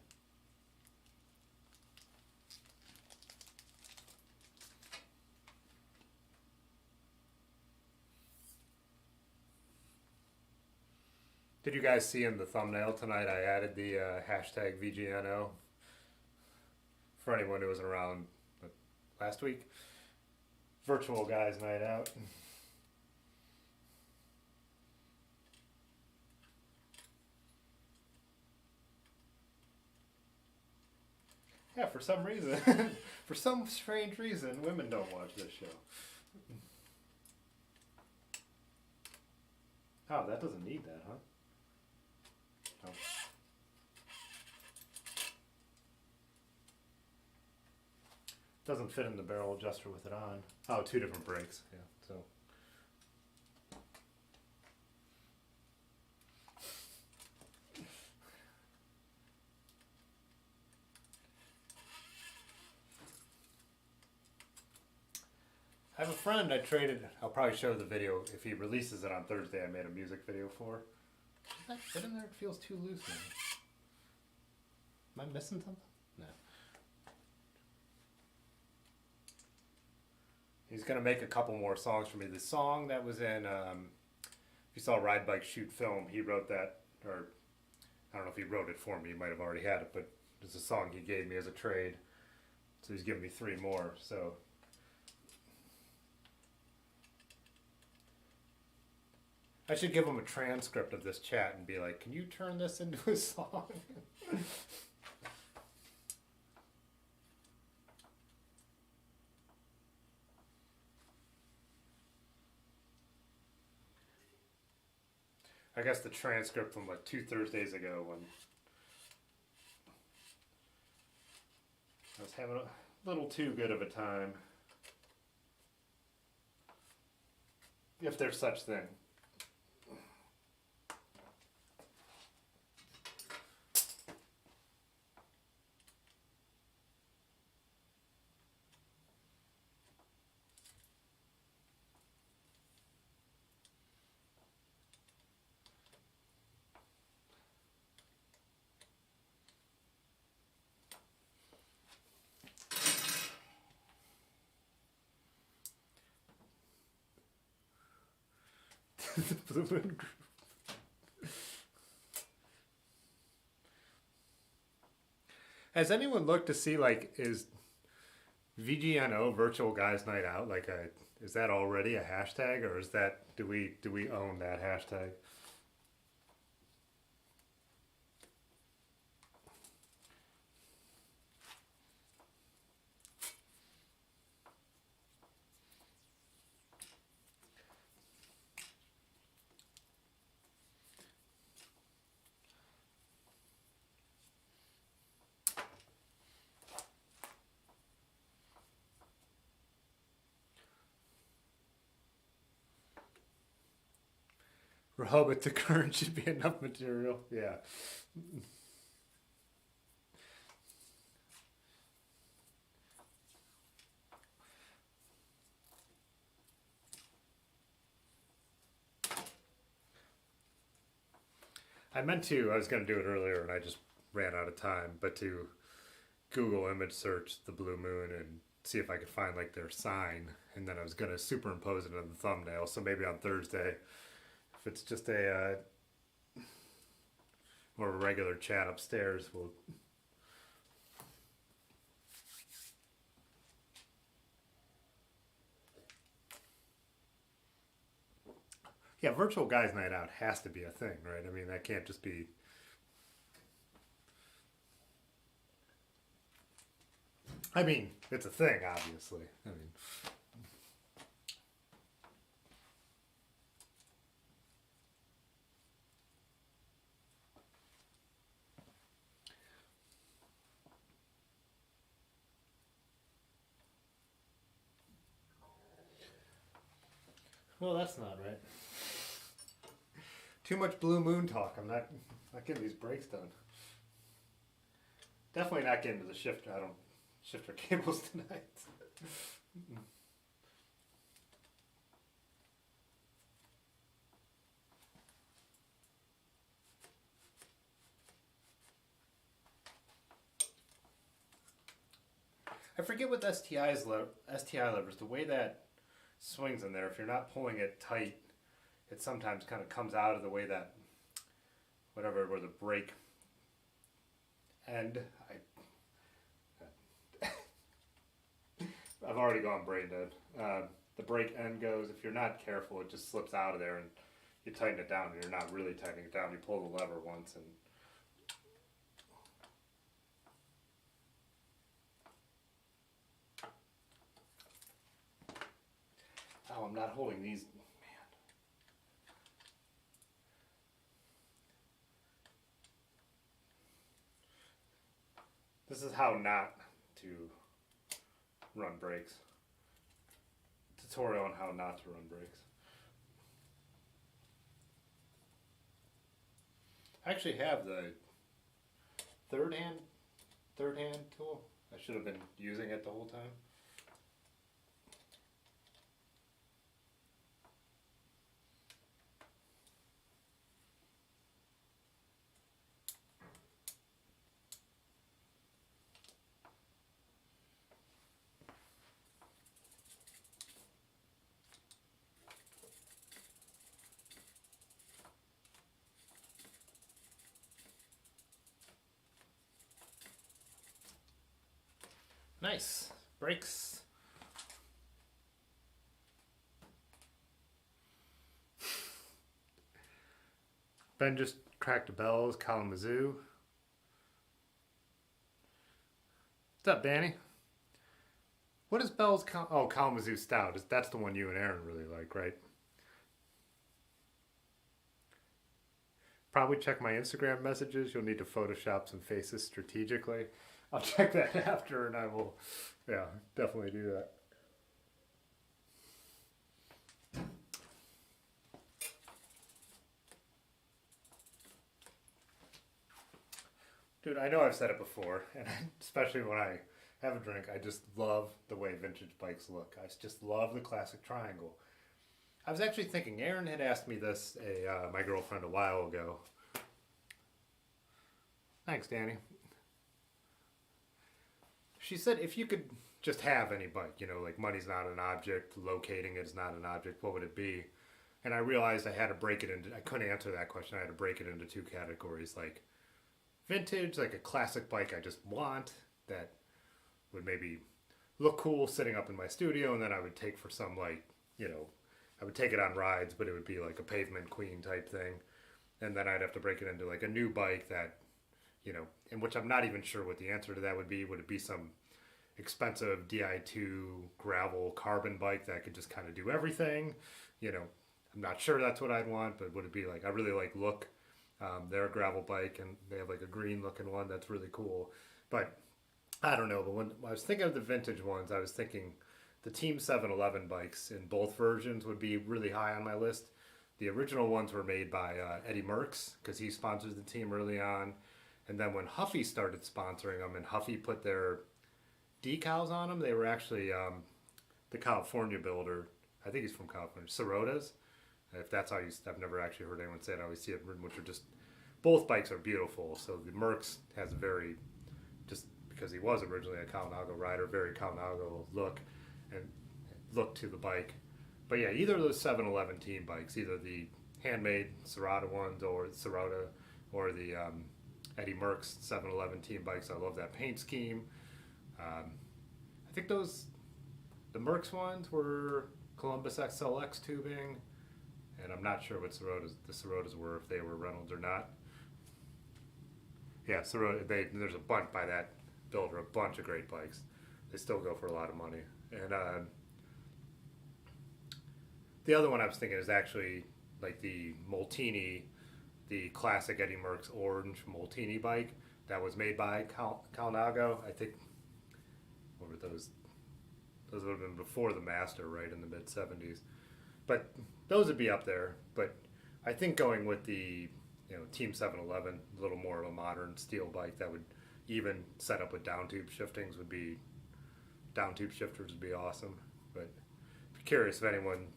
Speaker 1: Did you guys see in the thumbnail tonight I added the hashtag VGNO? For anyone who wasn't around last week. Virtual guys night out. Yeah, for some reason, for some strange reason, women don't watch this show. Oh, that doesn't need that, huh? Oh. Doesn't fit in the barrel adjuster with it on. Oh, two different brakes. Yeah, so. I have a friend I traded. I'll probably show the video if he releases it on Thursday. I made a music video for. Does that fit in there? It feels too loose now. Am I missing something? No. He's gonna make a couple more songs for me. The song that was in, if you saw Ride Bike Shoot Film, he wrote that, or I don't know if he wrote it for me. He might have already had it, but it's a song he gave me as a trade. So he's giving me 3 more. So I should give him a transcript of this chat and be like, "Can you turn this into a song?" I guess the transcript from like 2 Thursdays ago when I was having a little too good of a time. If there's such thing. The Blue Moon Group. Has anyone looked to see, like, is VGNO Virtual Guys Night Out like a, is that already a hashtag, or is that, do we own that hashtag? Rehoboth to current should be enough material. Yeah. I was going to do it earlier and I just ran out of time, but to Google image search the Blue Moon and see if I could find like their sign, and then I was going to superimpose it on the thumbnail, so maybe on Thursday, if it's just a more regular chat upstairs, we'll. Yeah, Virtual Guys Night Out has to be a thing, right? I mean, that can't just be. I mean, it's a thing, obviously. I mean. Well, that's not right. Too much Blue Moon talk. I'm not getting these brakes done. Definitely not getting to the shifter. I don't shifter cables tonight. I forget with STI levers, the way that swings in there, if you're not pulling it tight, it sometimes kind of comes out of the way that, whatever, where the brake end, I've already gone brain dead. The brake end goes, if you're not careful, it just slips out of there and you tighten it down and you're not really tightening it down. You pull the lever once and oh, I'm not holding these. Man. This is how not to run brakes. Tutorial on how not to run brakes. I actually have the third hand tool. I should have been using it the whole time. Nice. Brakes. Ben just cracked the bells, Kalamazoo. What's up, Danny? What is Bell's Kalamazoo Stout? That's the one you and Aaron really like, right? Probably check my Instagram messages. You'll need to Photoshop some faces strategically. I'll check that after and I will, yeah, definitely do that. Dude, I know I've said it before, and especially when I have a drink, I just love the way vintage bikes look. I just love the classic triangle. I was actually thinking, Aaron had asked me this, my girlfriend, a while ago. Thanks, Danny. She said if you could just have any bike, you know, like money's not an object, locating it is not an object, what would it be? And I realized I had to break it into, I couldn't answer that question. I had to break it into two categories, like vintage, like a classic bike I just want that would maybe look cool sitting up in my studio, and then I would take for some, like, you know, I would take it on rides, but it would be like a pavement queen type thing. And then I'd have to break it into like a new bike that, you know, in which I'm not even sure what the answer to that would be. Would it be some expensive Di2 gravel carbon bike that could just kind of do everything? You know, I'm not sure that's what I'd want, but would it be like, I really like Look. They're a gravel bike and they have like a green looking one that's really cool. But I don't know, but when I was thinking of the vintage ones, I was thinking the Team 711 bikes in both versions would be really high on my list. The original ones were made by Eddie Merckx, because he sponsored the team early on. And then when Huffy started sponsoring them and Huffy put their decals on them, they were actually the California builder. I think he's from California. Sirotas. If that's how I've never actually heard anyone say it. I always see it written, which are just, both bikes are beautiful. So the Merckx has a very, just because he was originally a Kawanaga rider, very Kawanaga look to the bike. But yeah, either of those 711 team bikes, either the handmade Serata ones or Sirota, or the Eddie Merckx 711 team bikes. I love that paint scheme. I think the Merckx ones were Columbus XLX tubing, and I'm not sure what the Sirotas were, if they were Reynolds or not. Yeah, Sirota, there's a bunch by that builder, a bunch of great bikes. They still go for a lot of money. And the other one I was thinking is actually like the Molteni, the classic Eddie Merckx orange Molteni bike that was made by Kawanaga. I think, what were those? Those would have been before the Master, right, in the mid-70s. But those would be up there. But I think going with the, you know, Team 711, a little more of a modern steel bike that would even set up with down tube shifters would be awesome. But I'm curious if anyone,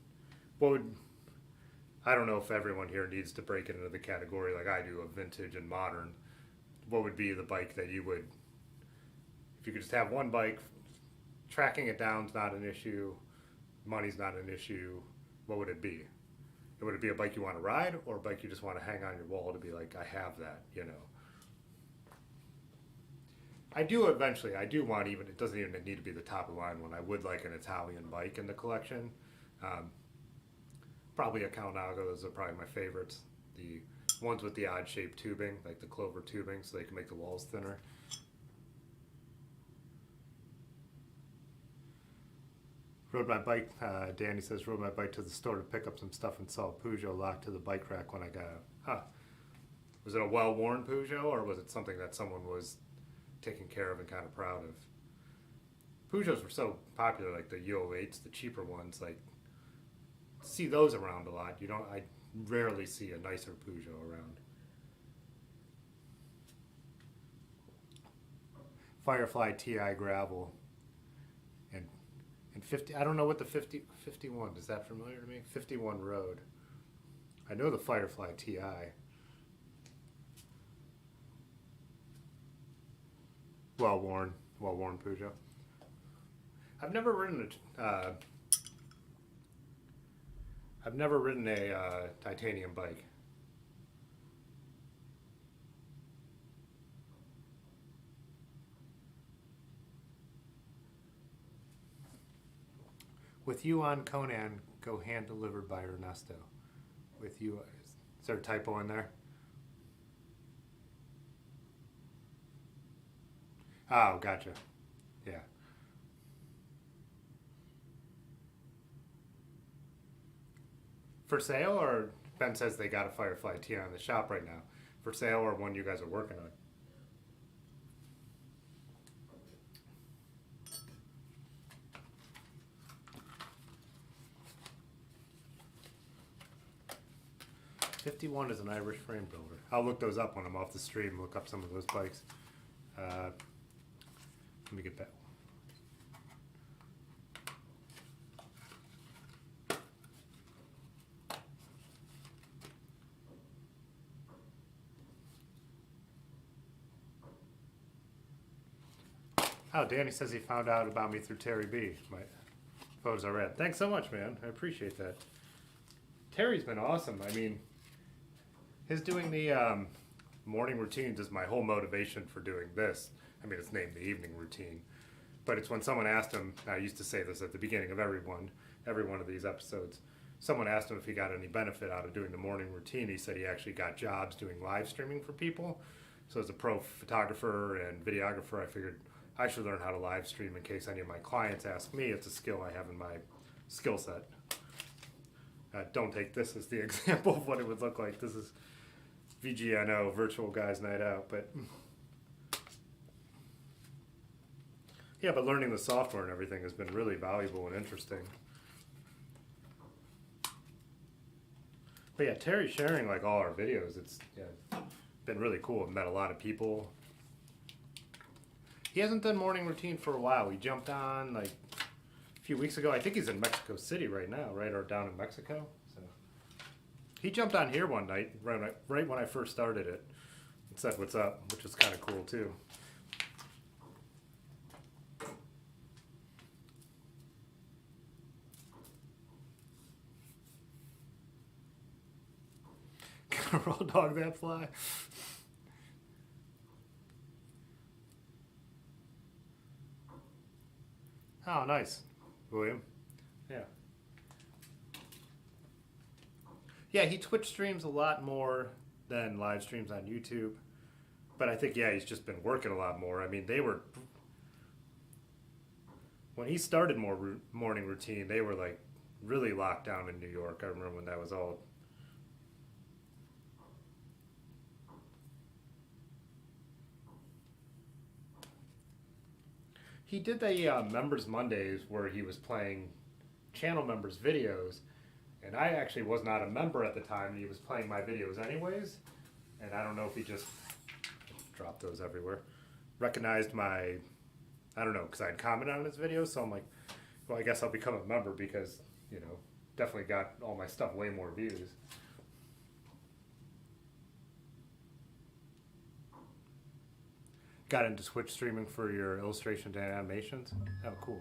Speaker 1: I don't know if everyone here needs to break it into the category like I do of vintage and modern. What would be the bike that you would, if you could just have one bike, tracking it down's not an issue, money's not an issue, what would it be? Would it be a bike you want to ride, or a bike you just want to hang on your wall to be like, I have that, you know? I do want, even, it doesn't even need to be the top of the line one. I would like an Italian bike in the collection. Probably a Kawanaga, those are probably my favorites. The ones with the odd shaped tubing, like the clover tubing, so they can make the walls thinner. Rode my bike, Danny says, rode my bike to the store to pick up some stuff and saw a Peugeot locked to the bike rack when I got out. Huh. Was it a well-worn Peugeot, or was it something that someone was taking care of and kind of proud of? Peugeots were so popular, like the U08s, the cheaper ones, like see those around a lot. You don't, I rarely see a nicer Peugeot around. Firefly TI gravel and 50. I don't know what the 51 is. That familiar to me? 51 road. I know the Firefly TI. Well worn Peugeot. I've never ridden a titanium bike. With you on Conan, go hand delivered by Ernesto. With you, is there a typo in there? Oh, gotcha. Yeah. For sale, or Ben says they got a Firefly TI in the shop right now. For sale, or one you guys are working on? '51 is an Irish frame builder. I'll look those up when I'm off the stream. Look up some of those bikes. Let me get that. Oh, Danny says he found out about me through Terry B. My photos I read. Thanks so much, man. I appreciate that. Terry's been awesome. I mean, his doing the morning routines is my whole motivation for doing this. I mean, it's named the evening routine, but it's when someone asked him, I used to say this at the beginning of every one of these episodes, someone asked him if he got any benefit out of doing the morning routine. He said he actually got jobs doing live streaming for people. So as a pro photographer and videographer, I figured I should learn how to live stream in case any of my clients ask me. It's a skill I have in my skill set. Don't take this as the example of what it would look like. This is VGNO, Virtual Guys Night Out, but yeah, but learning the software and everything has been really valuable and interesting. But yeah, Terry's sharing like all our videos. It's been really cool. I've met a lot of people. He hasn't done morning routine for a while. He jumped on like a few weeks ago. I think he's in Mexico City right now, right? Or down in Mexico. So he jumped on here one night, right when I first started it, and said what's up, which was kind of cool too. Can a raw dog that fly? Oh, nice, William. Yeah. Yeah, he Twitch streams a lot more than live streams on YouTube. But I think, yeah, he's just been working a lot more. I mean, when he started morning routine, they were like really locked down in New York. I remember when that was all. He did the Members Mondays where he was playing channel members' videos, and I actually was not a member at the time, and he was playing my videos anyways, and I don't know if he just dropped those everywhere, recognized my, I don't know, because I had commented on his videos, so I'm like, well, I guess I'll become a member because, you know, definitely got all my stuff way more views. Got into Twitch streaming for your illustrations and animations? Oh, cool.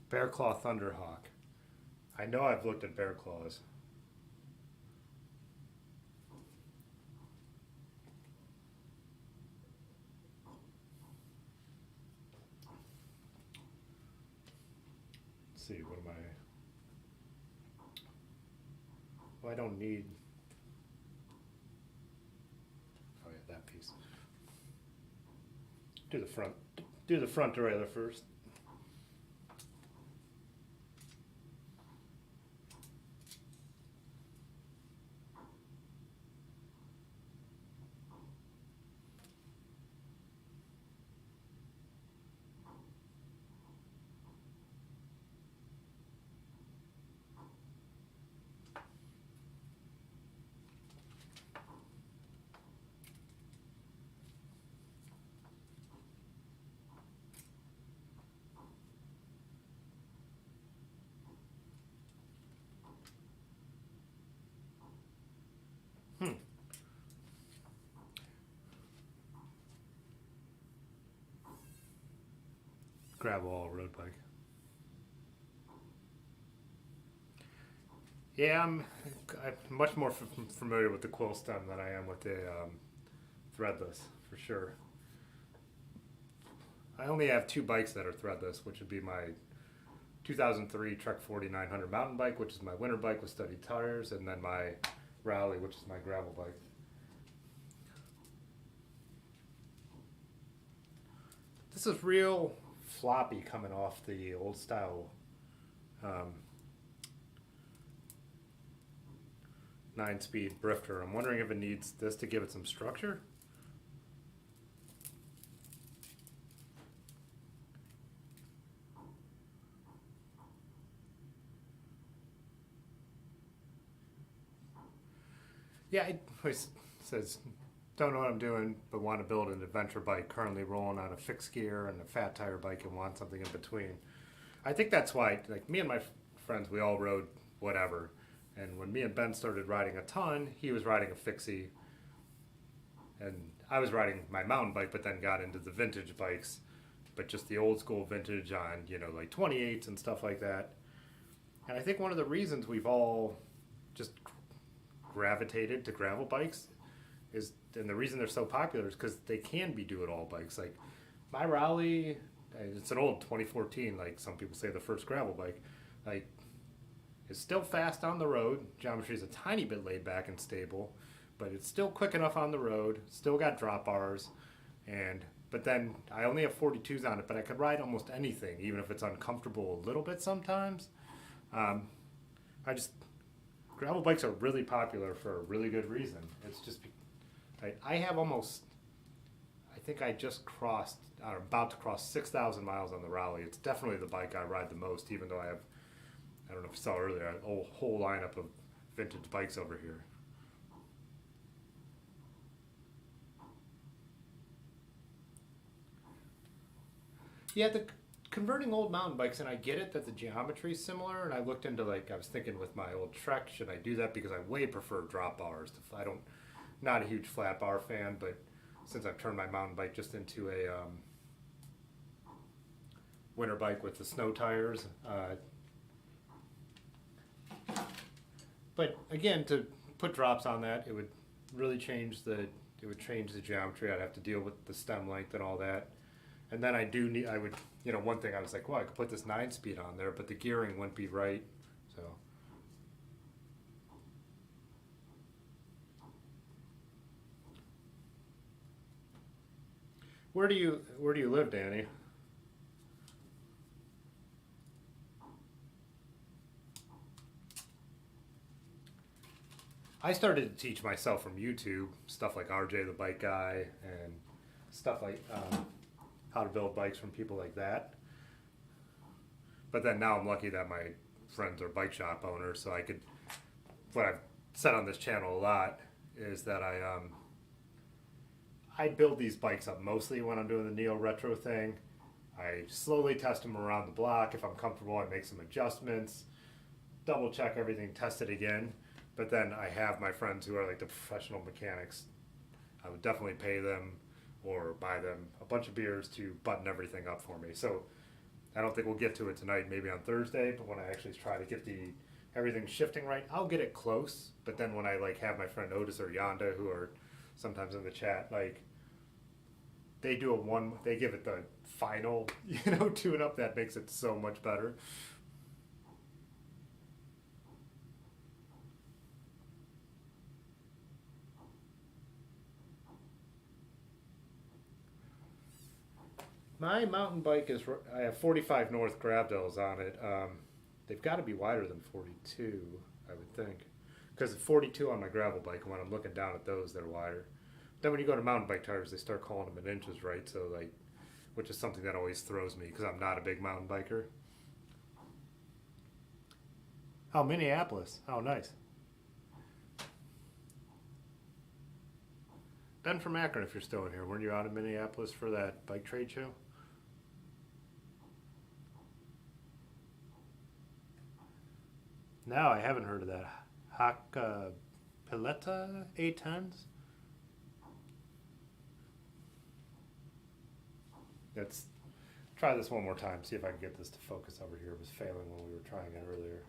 Speaker 1: Bear Claw Thunderhawk. I know I've looked at bear claws. Let's see, what am I? Well, I don't need. Oh yeah, that piece. Do the front. Do the front derailleur first. gravel all-road bike. Yeah, I'm much more familiar with the quill stem than I am with the threadless, for sure. I only have two bikes that are threadless, which would be my 2003 Trek 4900 mountain bike, which is my winter bike with studded tires, and then my Rally, which is my gravel bike. This is real floppy coming off the old style 9-speed Brifter. I'm wondering if it needs this to give it some structure. Yeah, it always says, don't know what I'm doing, but want to build an adventure bike, currently rolling on a fixed gear and a fat tire bike and want something in between. I think that's why, like me and my friends, we all rode whatever. And when me and Ben started riding a ton, he was riding a fixie. And I was riding my mountain bike, but then got into the vintage bikes, but just the old school vintage on, you know, like 28s and stuff like that. And I think one of the reasons we've all just gravitated to gravel bikes is, and the reason they're so popular is because they can be do-it-all bikes. Like my Rally, it's an old 2014, like some people say the first gravel bike, like it's still fast on the road. Geometry is a tiny bit laid back and stable, but it's still quick enough on the road, still got drop bars, but then I only have 42s on it, but I could ride almost anything, even if it's uncomfortable a little bit sometimes. Gravel bikes are really popular for a really good reason. It's just, I have almost, I think I just crossed, I'm about to cross 6,000 miles on the Rally. It's definitely the bike I ride the most, even though I have, I don't know if you saw earlier, a whole lineup of vintage bikes over here. Yeah, converting old mountain bikes, and I get it that the geometry is similar, and I looked into, like, I was thinking with my old Trek, should I do that? Because I way prefer drop bars. Not a huge flat bar fan, but since I've turned my mountain bike just into a winter bike with the snow tires. But again, to put drops on that, it would really change the geometry. I'd have to deal with the stem length and all that. And then one thing I was like, well, I could put this 9-speed on there, but the gearing wouldn't be right. So. Where do you live, Danny? I started to teach myself from YouTube, stuff like RJ the Bike Guy and stuff like how to build bikes from people like that. But then now I'm lucky that my friends are bike shop owners, so what I've said on this channel a lot is that I build these bikes up mostly when I'm doing the Neo Retro thing. I slowly test them around the block. If I'm comfortable, I make some adjustments, double check everything, test it again. But then I have my friends who are like the professional mechanics. I would definitely pay them or buy them a bunch of beers to button everything up for me. So I don't think we'll get to it tonight, maybe on Thursday, but when I actually try to get everything shifting right, I'll get it close. But then when I have my friend Otis or Yonda, who are sometimes in the chat, they give it the final, tune up that makes it so much better. My mountain bike I have 45 North Gravdales on it. They've got to be wider than 42, I would think. Because 42 on my gravel bike, and when I'm looking down at those, they're wider. Then when you go to mountain bike tires, they start calling them in inches, right? So which is something that always throws me because I'm not a big mountain biker. Oh, Minneapolis. Oh, nice. Ben from Akron, if you're still in here. Weren't you out in Minneapolis for that bike trade show? No, I haven't heard of that. Pileta A10s? That's try this one more time, see if I can get this to focus over here. It was failing when we were trying it earlier.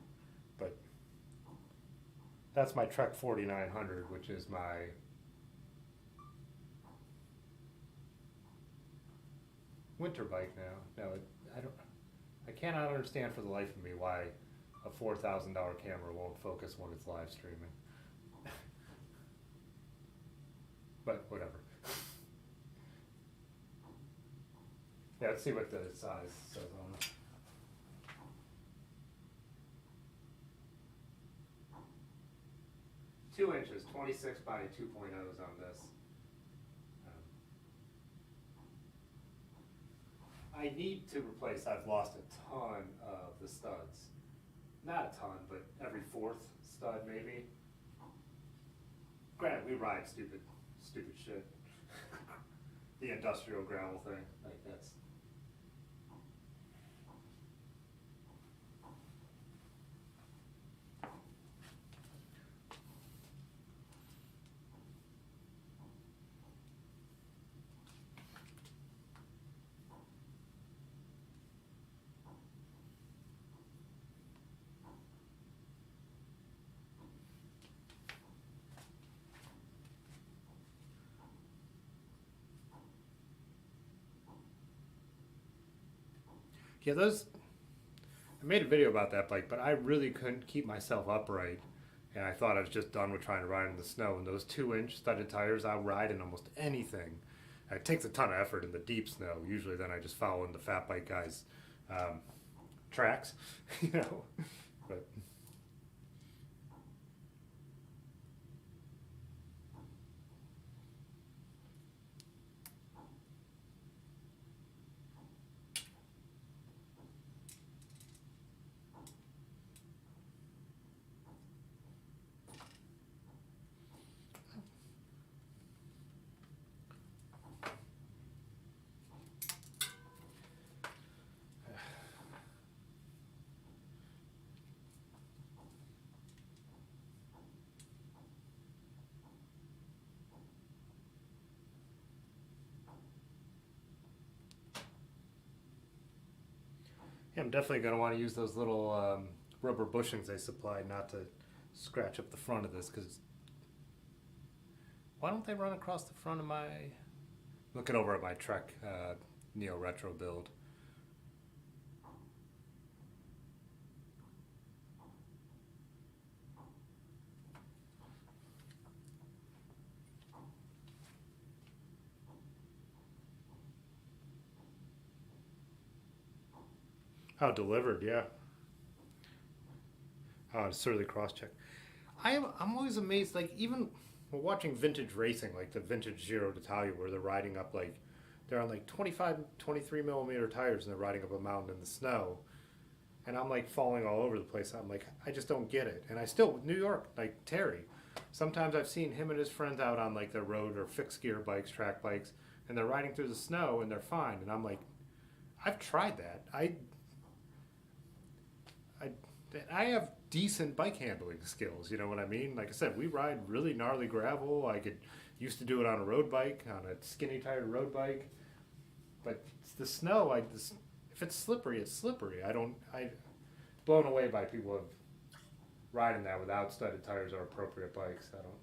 Speaker 1: But that's my Trek 4900, which is my winter bike now. Now, I cannot understand for the life of me why a $4,000 camera won't focus when it's live streaming. But whatever. Yeah, let's see what the size says on it. Two inches, 26 by 2.0s on this. I need to replace, I've lost a ton of the studs. Not a ton, but every fourth stud maybe. Granted, we ride stupid shit. The industrial gravel thing, like that's. Yeah, those, I made a video about that bike, but I really couldn't keep myself upright. And I thought I was just done with trying to ride in the snow. And those 2-inch studded tires, I'll ride in almost anything. It takes a ton of effort in the deep snow. Usually then I just follow in the fat bike guys' tracks, you know. But yeah, I'm definitely going to want to use those little rubber bushings they supplied, not to scratch up the front of this, because why don't they run across the front of my, looking over at my Trek Neo Retro build. Oh, delivered, yeah. Oh, it's certainly cross-check. I'm always amazed, like, even watching vintage racing, like the vintage Giro d'Italia, where they're riding up, like, they're on, like, 25, 23 millimeter tires, and they're riding up a mountain in the snow. And I'm, like, falling all over the place. I'm like, I just don't get it. And I still, New York, like, Terry, sometimes I've seen him and his friends out on, like, their road or fixed gear bikes, track bikes, and they're riding through the snow, and they're fine. And I'm like, I've tried that. I have decent bike handling skills, you know what I mean? Like I said, we ride really gnarly gravel. Used to do it on a road bike, on a skinny tired road bike. But it's the snow, if it's slippery, it's slippery. I'm blown away by people riding that without studded tires or appropriate bikes. I don't.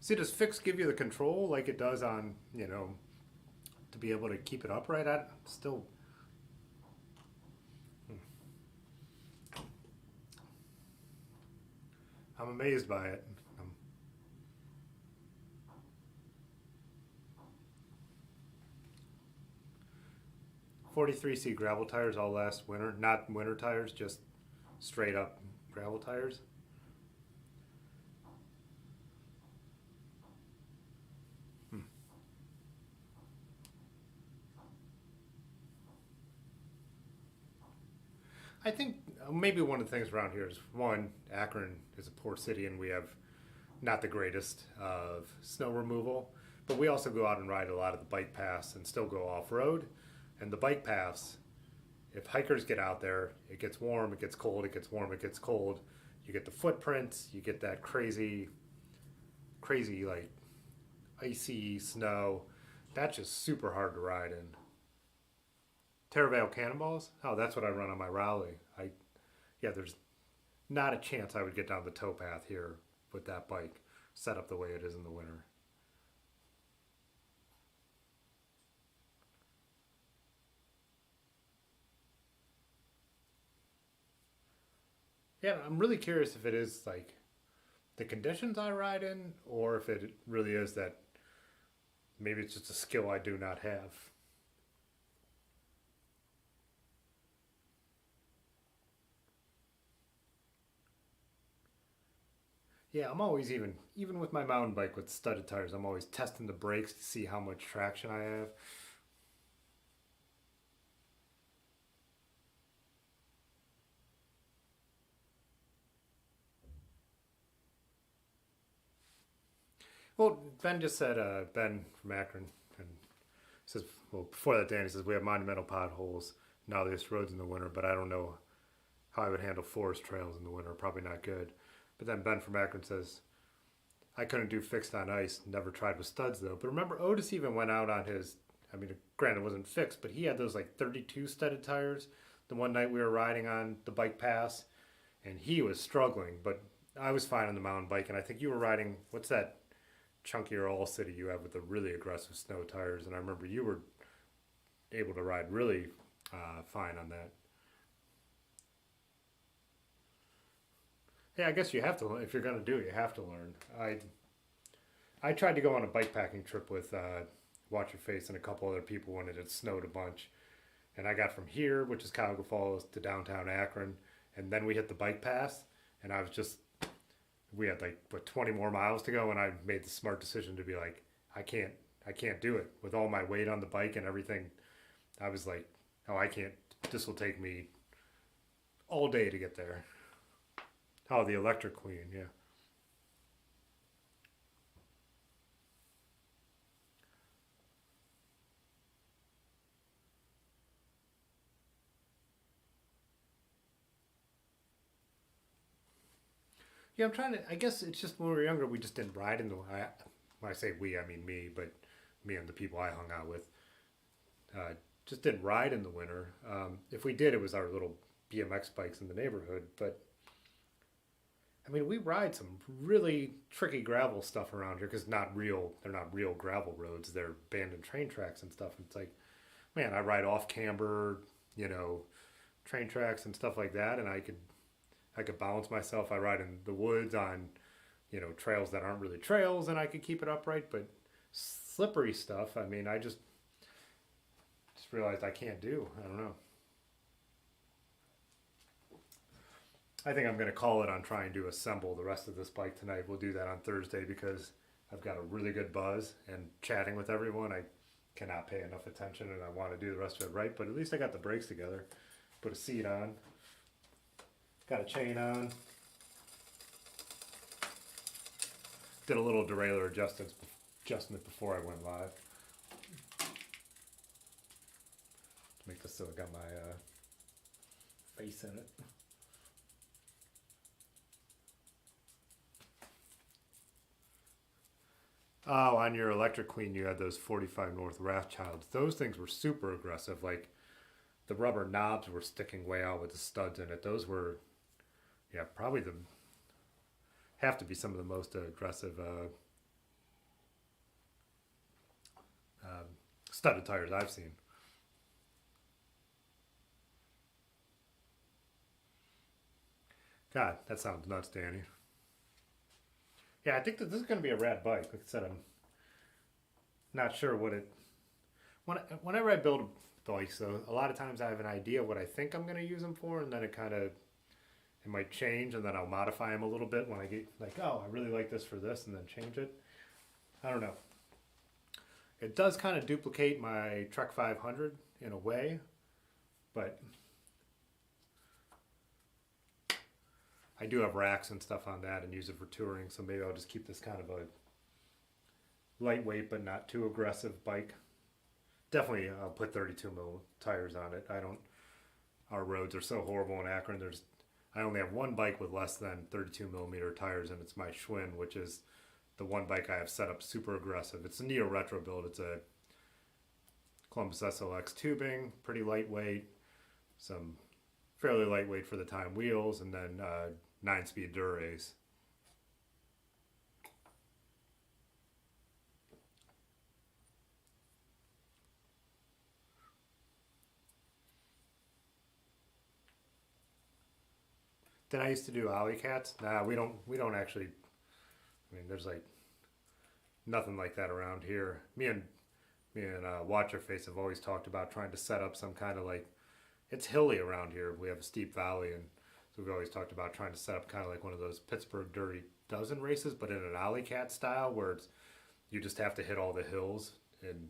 Speaker 1: See, does Fix give you the control like it does on, you know, to be able to keep it upright? I'm amazed by it. 43C gravel tires all last winter, not winter tires, just straight up gravel tires. I think maybe one of the things around here is, one, Akron is a poor city and we have not the greatest of snow removal, but we also go out and ride a lot of the bike paths and still go off-road. And the bike paths, if hikers get out there, it gets warm, it gets cold, it gets warm, it gets cold. You get the footprints, you get that crazy, crazy like icy snow. That's just super hard to ride in. Terravale Cannonballs? Oh, that's what I run on my Raleigh. Yeah, there's not a chance I would get down the towpath here with that bike set up the way it is in the winter. Yeah, I'm really curious if it is like the conditions I ride in, or if it really is that maybe it's just a skill I do not have. Yeah, I'm always even with my mountain bike with studded tires, I'm always testing the brakes to see how much traction I have. Well, Ben just said, Ben from Akron, and says, well, before that, Danny says we have monumental potholes now this roads in the winter, but I don't know how I would handle forest trails in the winter. Probably not good. But then Ben from Akron says I couldn't do fixed on ice. Never tried with studs though. But remember, Otis even went out on his. I mean, granted, it wasn't fixed, but he had those like 32 studded tires. The one night we were riding on the bike pass, and he was struggling, but I was fine on the mountain bike. And I think you were riding. What's that chunkier all city you have with the really aggressive snow tires? And I remember you were able to ride really fine on that. Yeah, I guess you have to. If you're gonna do it, you have to learn. I tried to go on a bike packing trip with Watch Your Face and a couple other people when it had snowed a bunch, and I got from here, which is Cuyahoga Falls, to downtown Akron, and then we hit the bike pass, and I was just we had like what 20 more miles to go, and I made the smart decision to be like, I can't, I can't do it with all my weight on the bike and everything. I was like, oh, I can't. This will take me all day to get there. Oh, the Electric Queen, yeah. Yeah, I'm trying to. I guess it's just when we were younger, we just didn't ride in the. When I say we, I mean me, but me and the people I hung out with just didn't ride in the winter. If we did, it was our little BMX bikes in the neighborhood. But I mean, we ride some really tricky gravel stuff around here because not real. They're not real gravel roads. They're abandoned train tracks and stuff. And it's like, man, I ride off camber, you know, train tracks and stuff like that, and I could balance myself. I ride in the woods on, you know, trails that aren't really trails, and I could keep it upright. But slippery stuff, I mean, I just realized I can't do. I don't know. I think I'm going to call it on trying to assemble the rest of this bike tonight. We'll do that on Thursday because I've got a really good buzz, and chatting with everyone, I cannot pay enough attention, and I want to do the rest of it right. But at least I got the brakes together, put a seat on, got a chain on, did a little derailleur adjustment before I went live to make this so it got my face in it. Oh, on your Electric Queen, you had those 45 North Rothschilds. Those things were super aggressive. Like the rubber knobs were sticking way out with the studs in it. Those were, yeah, probably the have to be some of the most aggressive studded tires I've seen. God, that sounds nuts, Danny. Yeah, I think that this is going to be a rad bike. Like I said, I'm not sure what it. Whenever I build bikes, though, a lot of times I have an idea of what I think I'm going to use them for, and then it might change, and then I'll modify them a little bit when I get like, oh, I really like this for this, and then change it. I don't know. It does kind of duplicate my Trek 500 in a way, but I do have racks and stuff on that and use it for touring, so maybe I'll just keep this kind of a lightweight but not too aggressive bike. Definitely I'll put 32 mil tires on it. I don't our roads are so horrible in Akron. I only have one bike with less than 32 millimeter tires, and it's my Schwinn, which is the one bike I have set up super aggressive. It's a Neo Retro build. It's a Columbus SLX tubing, pretty lightweight, some fairly lightweight for the time wheels, and then 9-speed Dura-Ace. Then I used to do alley cats. Nah, we don't actually. I mean, there's like nothing like that around here. Me and Watcher Face have always talked about trying to set up some kind of like, it's hilly around here. We have a steep valley, and so we've always talked about trying to set up kind of like one of those Pittsburgh Dirty Dozen races, but in an alley cat style where you just have to hit all the hills, and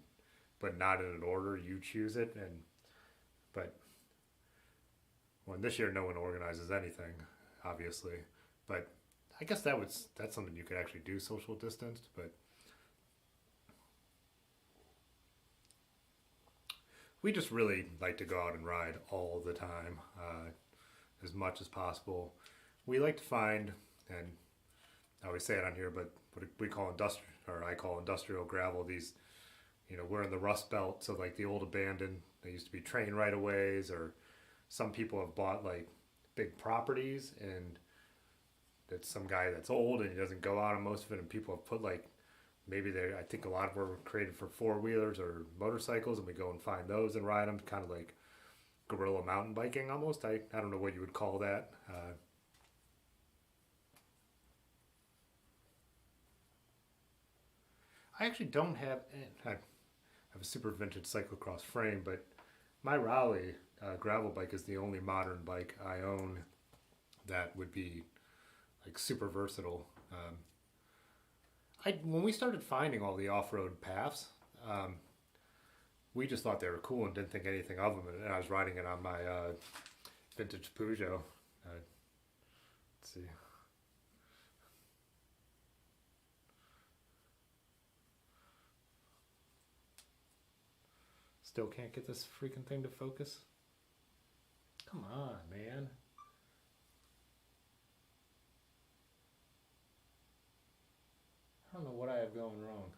Speaker 1: but not in an order. You choose it, but well, this year no one organizes anything, obviously. But I guess that's something you could actually do, social distanced. But we just really like to go out and ride all the time, as much as possible. We like to find, and I always say it on here, but what we call industrial, or I call industrial gravel. These, we're in the Rust Belt, so like the old abandoned, they used to be train right-of-ways, or some people have bought like big properties, and it's some guy that's old and he doesn't go out on most of it, and people have put like, I think a lot of them were created for four-wheelers or motorcycles, and we go and find those and ride them, kind of like guerrilla mountain biking almost. I don't know what you would call that. I actually don't have, I have a super vintage cyclocross frame, but my Raleigh gravel bike is the only modern bike I own that would be like super versatile. When we started finding all the off-road paths, we just thought they were cool and didn't think anything of them. And I was riding it on my vintage Peugeot. Let's see. Still can't get this freaking thing to focus. Come on, man. I don't know what I have going wrong.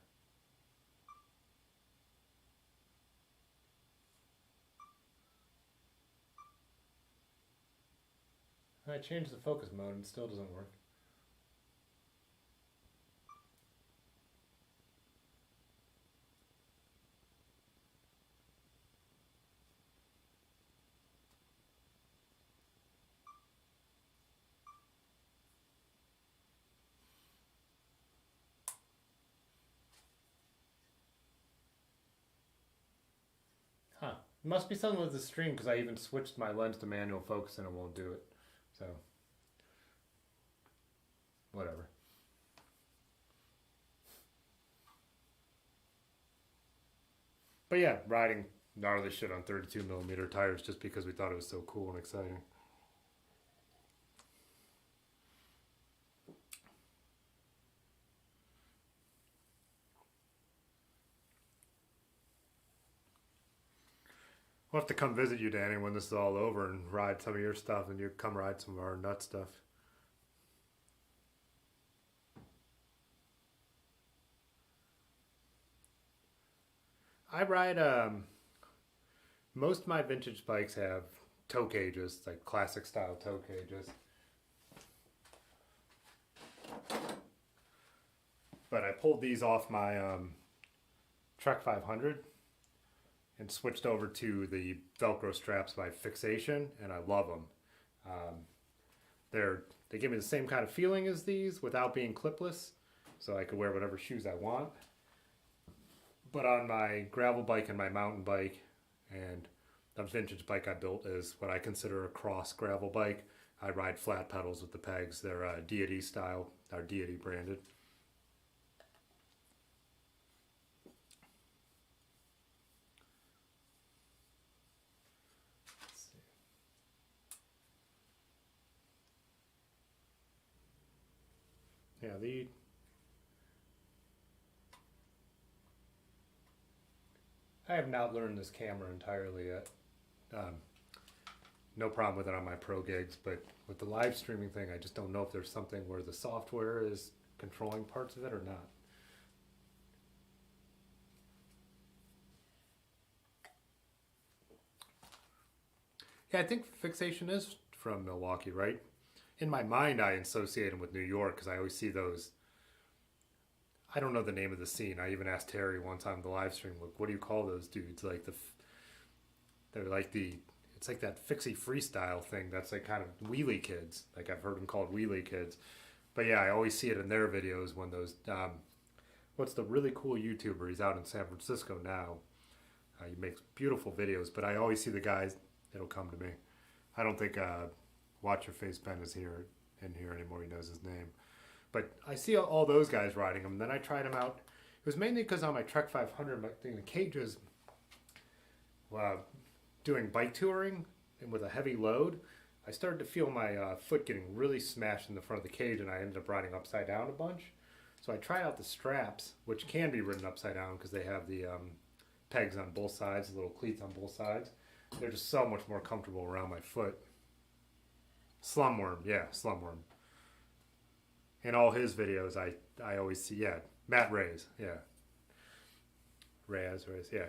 Speaker 1: I changed the focus mode and it still doesn't work. Huh. It must be something with the stream, because I even switched my lens to manual focus and it won't do it. So, whatever. But yeah, riding gnarly shit on 32 millimeter tires just because we thought it was so cool and exciting. We'll have to come visit you, Danny, when this is all over and ride some of your stuff, and you come ride some of our nut stuff. I ride, most of my vintage bikes have toe cages, like classic style toe cages. But I pulled these off my Trek 500 and switched over to the Velcro straps by Fixation, and I love them. They give me the same kind of feeling as these without being clipless, so I could wear whatever shoes I want. But on my gravel bike and my mountain bike, and the vintage bike I built is what I consider a cross gravel bike, I ride flat pedals with the pegs. They're Deity style, or Deity branded. Yeah, I have not learned this camera entirely yet. no problem with it on my pro gigs, but with the live streaming thing, I just don't know if there's something where the software is controlling parts of it or not. Yeah, I think Fixation is from Milwaukee, right? In my mind, I associate them with New York because I always see those. I don't know the name of the scene. I even asked Terry one time the live stream, like, what do you call those dudes? Like they're like it's like that fixie freestyle thing. That's like kind of wheelie kids. Like I've heard them called wheelie kids. But yeah, I always see it in their videos when those. What's the really cool YouTuber? He's out in San Francisco now. He makes beautiful videos, but I always see the guys. It'll come to me. I don't think Watch Your Face Ben is here anymore. He knows his name. But I see all those guys riding them. Then I tried them out. It was mainly because on my Trek 500, the cages, doing bike touring and with a heavy load, I started to feel my foot getting really smashed in the front of the cage, and I ended up riding upside down a bunch. So I tried out the straps, which can be ridden upside down because they have the pegs on both sides, the little cleats on both sides. They're just so much more comfortable around my foot. Slumworm, yeah, Slumworm. In all his videos, I always see, yeah, Matt Reyes, yeah. Reyes, yeah.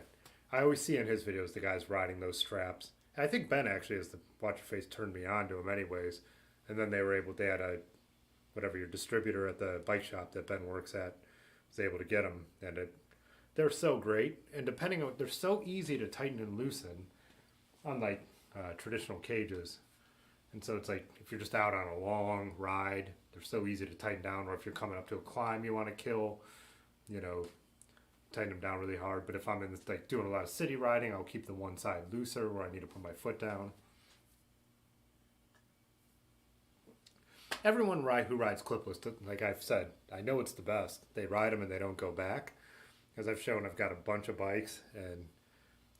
Speaker 1: I always see in his videos the guys riding those straps. And I think Ben actually, as the Watch Your Face, turned me on to him anyways. And then they had whatever your distributor at the bike shop that Ben works at was able to get them. And they're so great. And they're so easy to tighten and loosen, unlike traditional cages. And so it's like if you're just out on a long ride, they're so easy to tighten down. Or if you're coming up to a climb you want to kill, tighten them down really hard. But if I'm in this, like doing a lot of city riding, I'll keep the one side looser where I need to put my foot down. Everyone who rides clipless, like I've said, I know it's the best. They ride them and they don't go back. As I've shown, I've got a bunch of bikes, and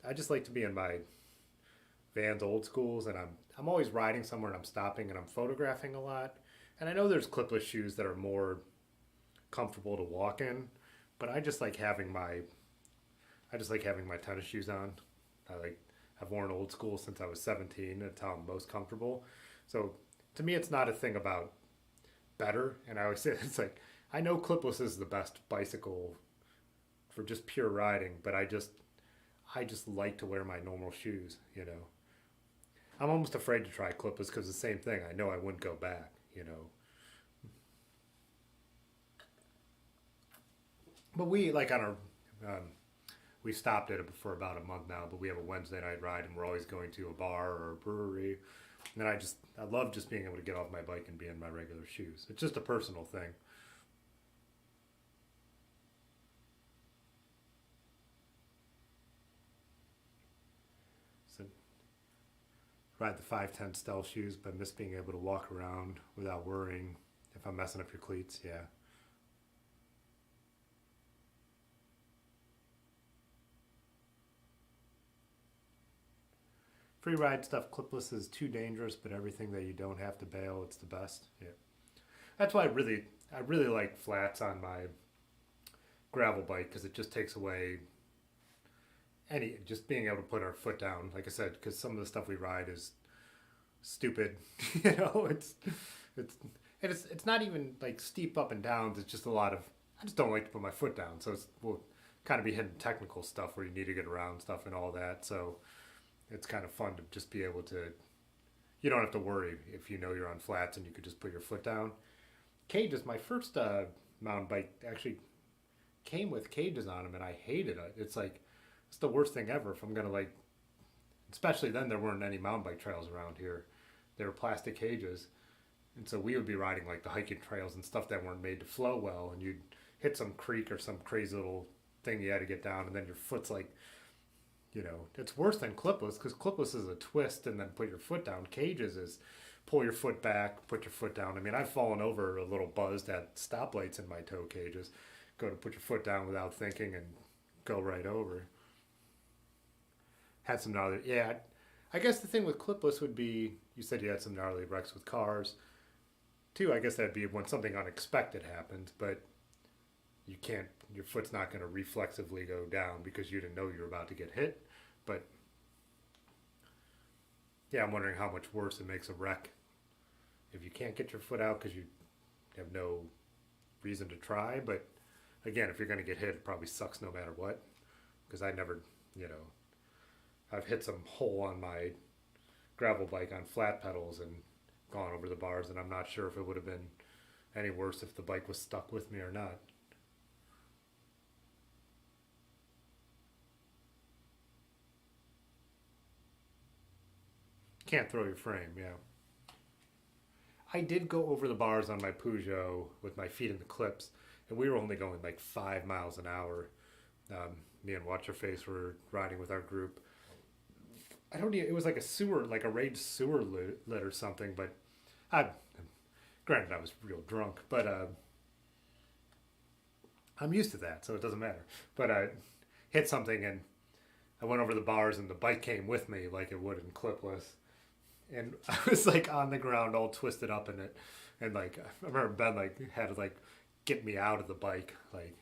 Speaker 1: I just like to be in my Vans old schools, and I'm always riding somewhere and I'm stopping and I'm photographing a lot. And I know there's clipless shoes that are more comfortable to walk in, but I just like having my tennis shoes on. I've worn old school since I was 17. That's how I'm most comfortable. So to me, it's not a thing about better. And I always say it's like, I know clipless is the best bicycle for just pure riding, but I just like to wear my normal shoes, I'm almost afraid to try clipless because the same thing. I know I wouldn't go back, But we we stopped at it for about a month now. But we have a Wednesday night ride, and we're always going to a bar or a brewery. And I love just being able to get off my bike and be in my regular shoes. It's just a personal thing. So ride the 510 stealth shoes, but miss being able to walk around without worrying if I'm messing up your cleats. Yeah. Free ride stuff, clipless is too dangerous, but everything that you don't have to bail, it's the best. Yeah. That's why I really like flats on my gravel bike because it just takes away just being able to put our foot down. Like I said, because some of the stuff we ride is stupid. It's not even like steep up and downs. It's just a lot of I just don't like to put my foot down. So we'll kind of be hitting technical stuff where you need to get around stuff and all that. So it's kind of fun to just be able to. You don't have to worry if you're on flats and you could just put your foot down. Cages. My first mountain bike actually came with cages on them, and I hated it. It's the worst thing ever. If I'm gonna especially then there weren't any mountain bike trails around here. They were plastic cages, and so we would be riding like the hiking trails and stuff that weren't made to flow well, and you'd hit some creek or some crazy little thing you had to get down, and then your foot's it's worse than clipless because clipless is a twist and then put your foot down. Cages is pull your foot back, put your foot down. I mean, I've fallen over a little buzzed at stoplights in my toe cages. Go to put your foot down without thinking and go right over. Had some gnarly, yeah. I guess the thing with clipless would be, you said you had some gnarly wrecks with cars. Too, I guess that'd be when something unexpected happens, but your foot's not going to reflexively go down because you didn't know you were about to get hit. But yeah, I'm wondering how much worse it makes a wreck if you can't get your foot out because you have no reason to try. But again, if you're going to get hit, it probably sucks no matter what. Because I never, you know, I've hit some hole on my gravel bike on flat pedals and gone over the bars, and I'm not sure if it would have been any worse if the bike was stuck with me or not. Can't throw your frame, yeah. I did go over the bars on my Peugeot with my feet in the clips, and we were only going like 5 miles an hour. Me and Watcherface were riding with our group. I don't even, it was like a sewer, like a raged sewer lit or something, but I, granted I was real drunk, but I'm used to that, so it doesn't matter. But I hit something and I went over the bars and the bike came with me like it would in clipless. And I was like on the ground all twisted up in it. And like, I remember Ben like had to like get me out of the bike. Like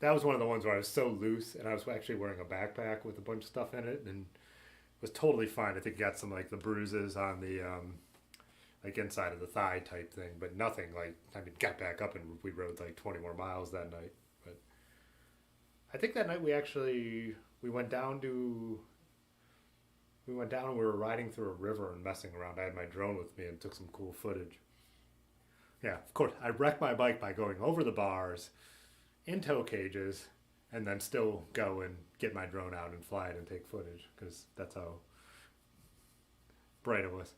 Speaker 1: that was one of the ones where I was so loose and I was actually wearing a backpack with a bunch of stuff in it and it was totally fine. I think I got some like the bruises on the like inside of the thigh type thing, but nothing like, I mean, got back up and we rode like 20 more miles that night. But I think that night we went down and we were riding through a river and messing around. I had my drone with me and took some cool footage. Yeah, of course, I wrecked my bike by going over the bars, in tow cages, and then still go and get my drone out and fly it and take footage, because that's how bright it was.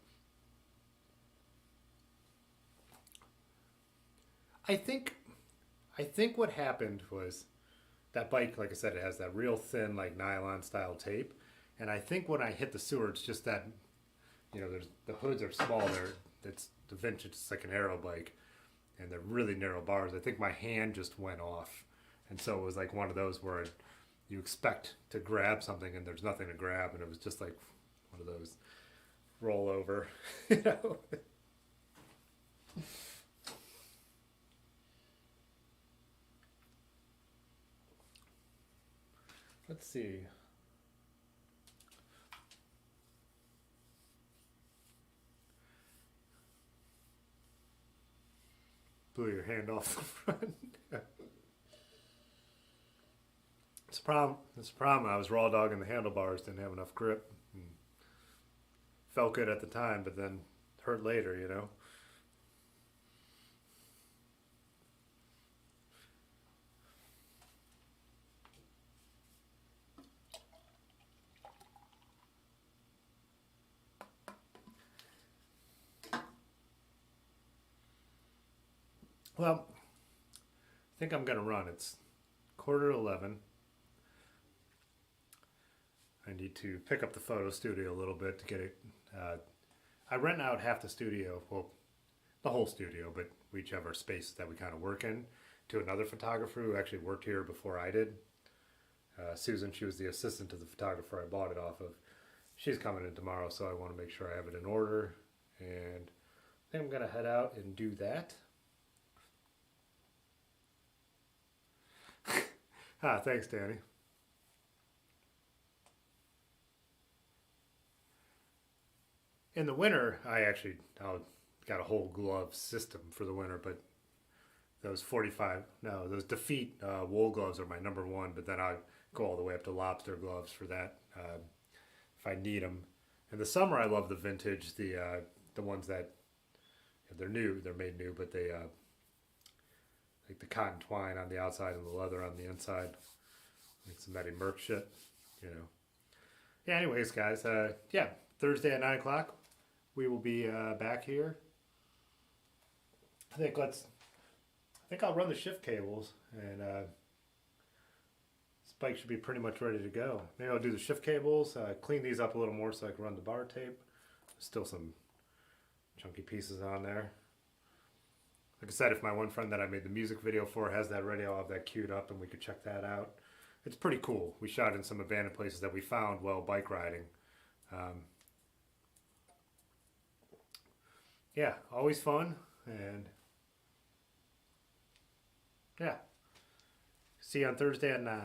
Speaker 1: I think what happened was that bike, like I said, it has that real thin, like nylon style tape. And I think when I hit the sewer, it's just that, you know, the hoods are small. It's the vintage, it's like an aero bike, and they're really narrow bars. I think my hand just went off, and so it was like one of those where you expect to grab something and there's nothing to grab, and it was just like one of those roll over, you know. Let's see. Blew your hand off the front. It's a problem. It's a problem. I was raw dogging the handlebars, didn't have enough grip. And felt good at the time, but then hurt later, you know. Well, I think I'm gonna run. It's 10:45. I need to pick up the photo studio a little bit to get it. I rent out half the studio, well, the whole studio, but we each have our space that we kind of work in, to another photographer who actually worked here before I did. Susan, she was the assistant to the photographer I bought it off of. She's coming in tomorrow, so I want to make sure I have it in order. And I think I'm gonna head out and do that. Thanks, Danny. In the winter, I got a whole glove system for the winter, but those Defeat wool gloves are my number one, but then I go all the way up to lobster gloves for that if I need them. In the summer, I love the vintage, the ones that, they're new, they're made new, but they like the cotton twine on the outside and the leather on the inside, like some Eddie Merck shit, you know. Yeah, anyways, guys, yeah, Thursday at 9 o'clock, we will be back here. I think I'll run the shift cables, and this bike should be pretty much ready to go. Maybe I'll do the shift cables, clean these up a little more so I can run the bar tape. Still some chunky pieces on there. Like I said, if my one friend that I made the music video for has that ready, I'll have that queued up and we could check that out. It's pretty cool. We shot in some abandoned places that we found while bike riding. Yeah, always fun, and yeah, see you on Thursday at 9.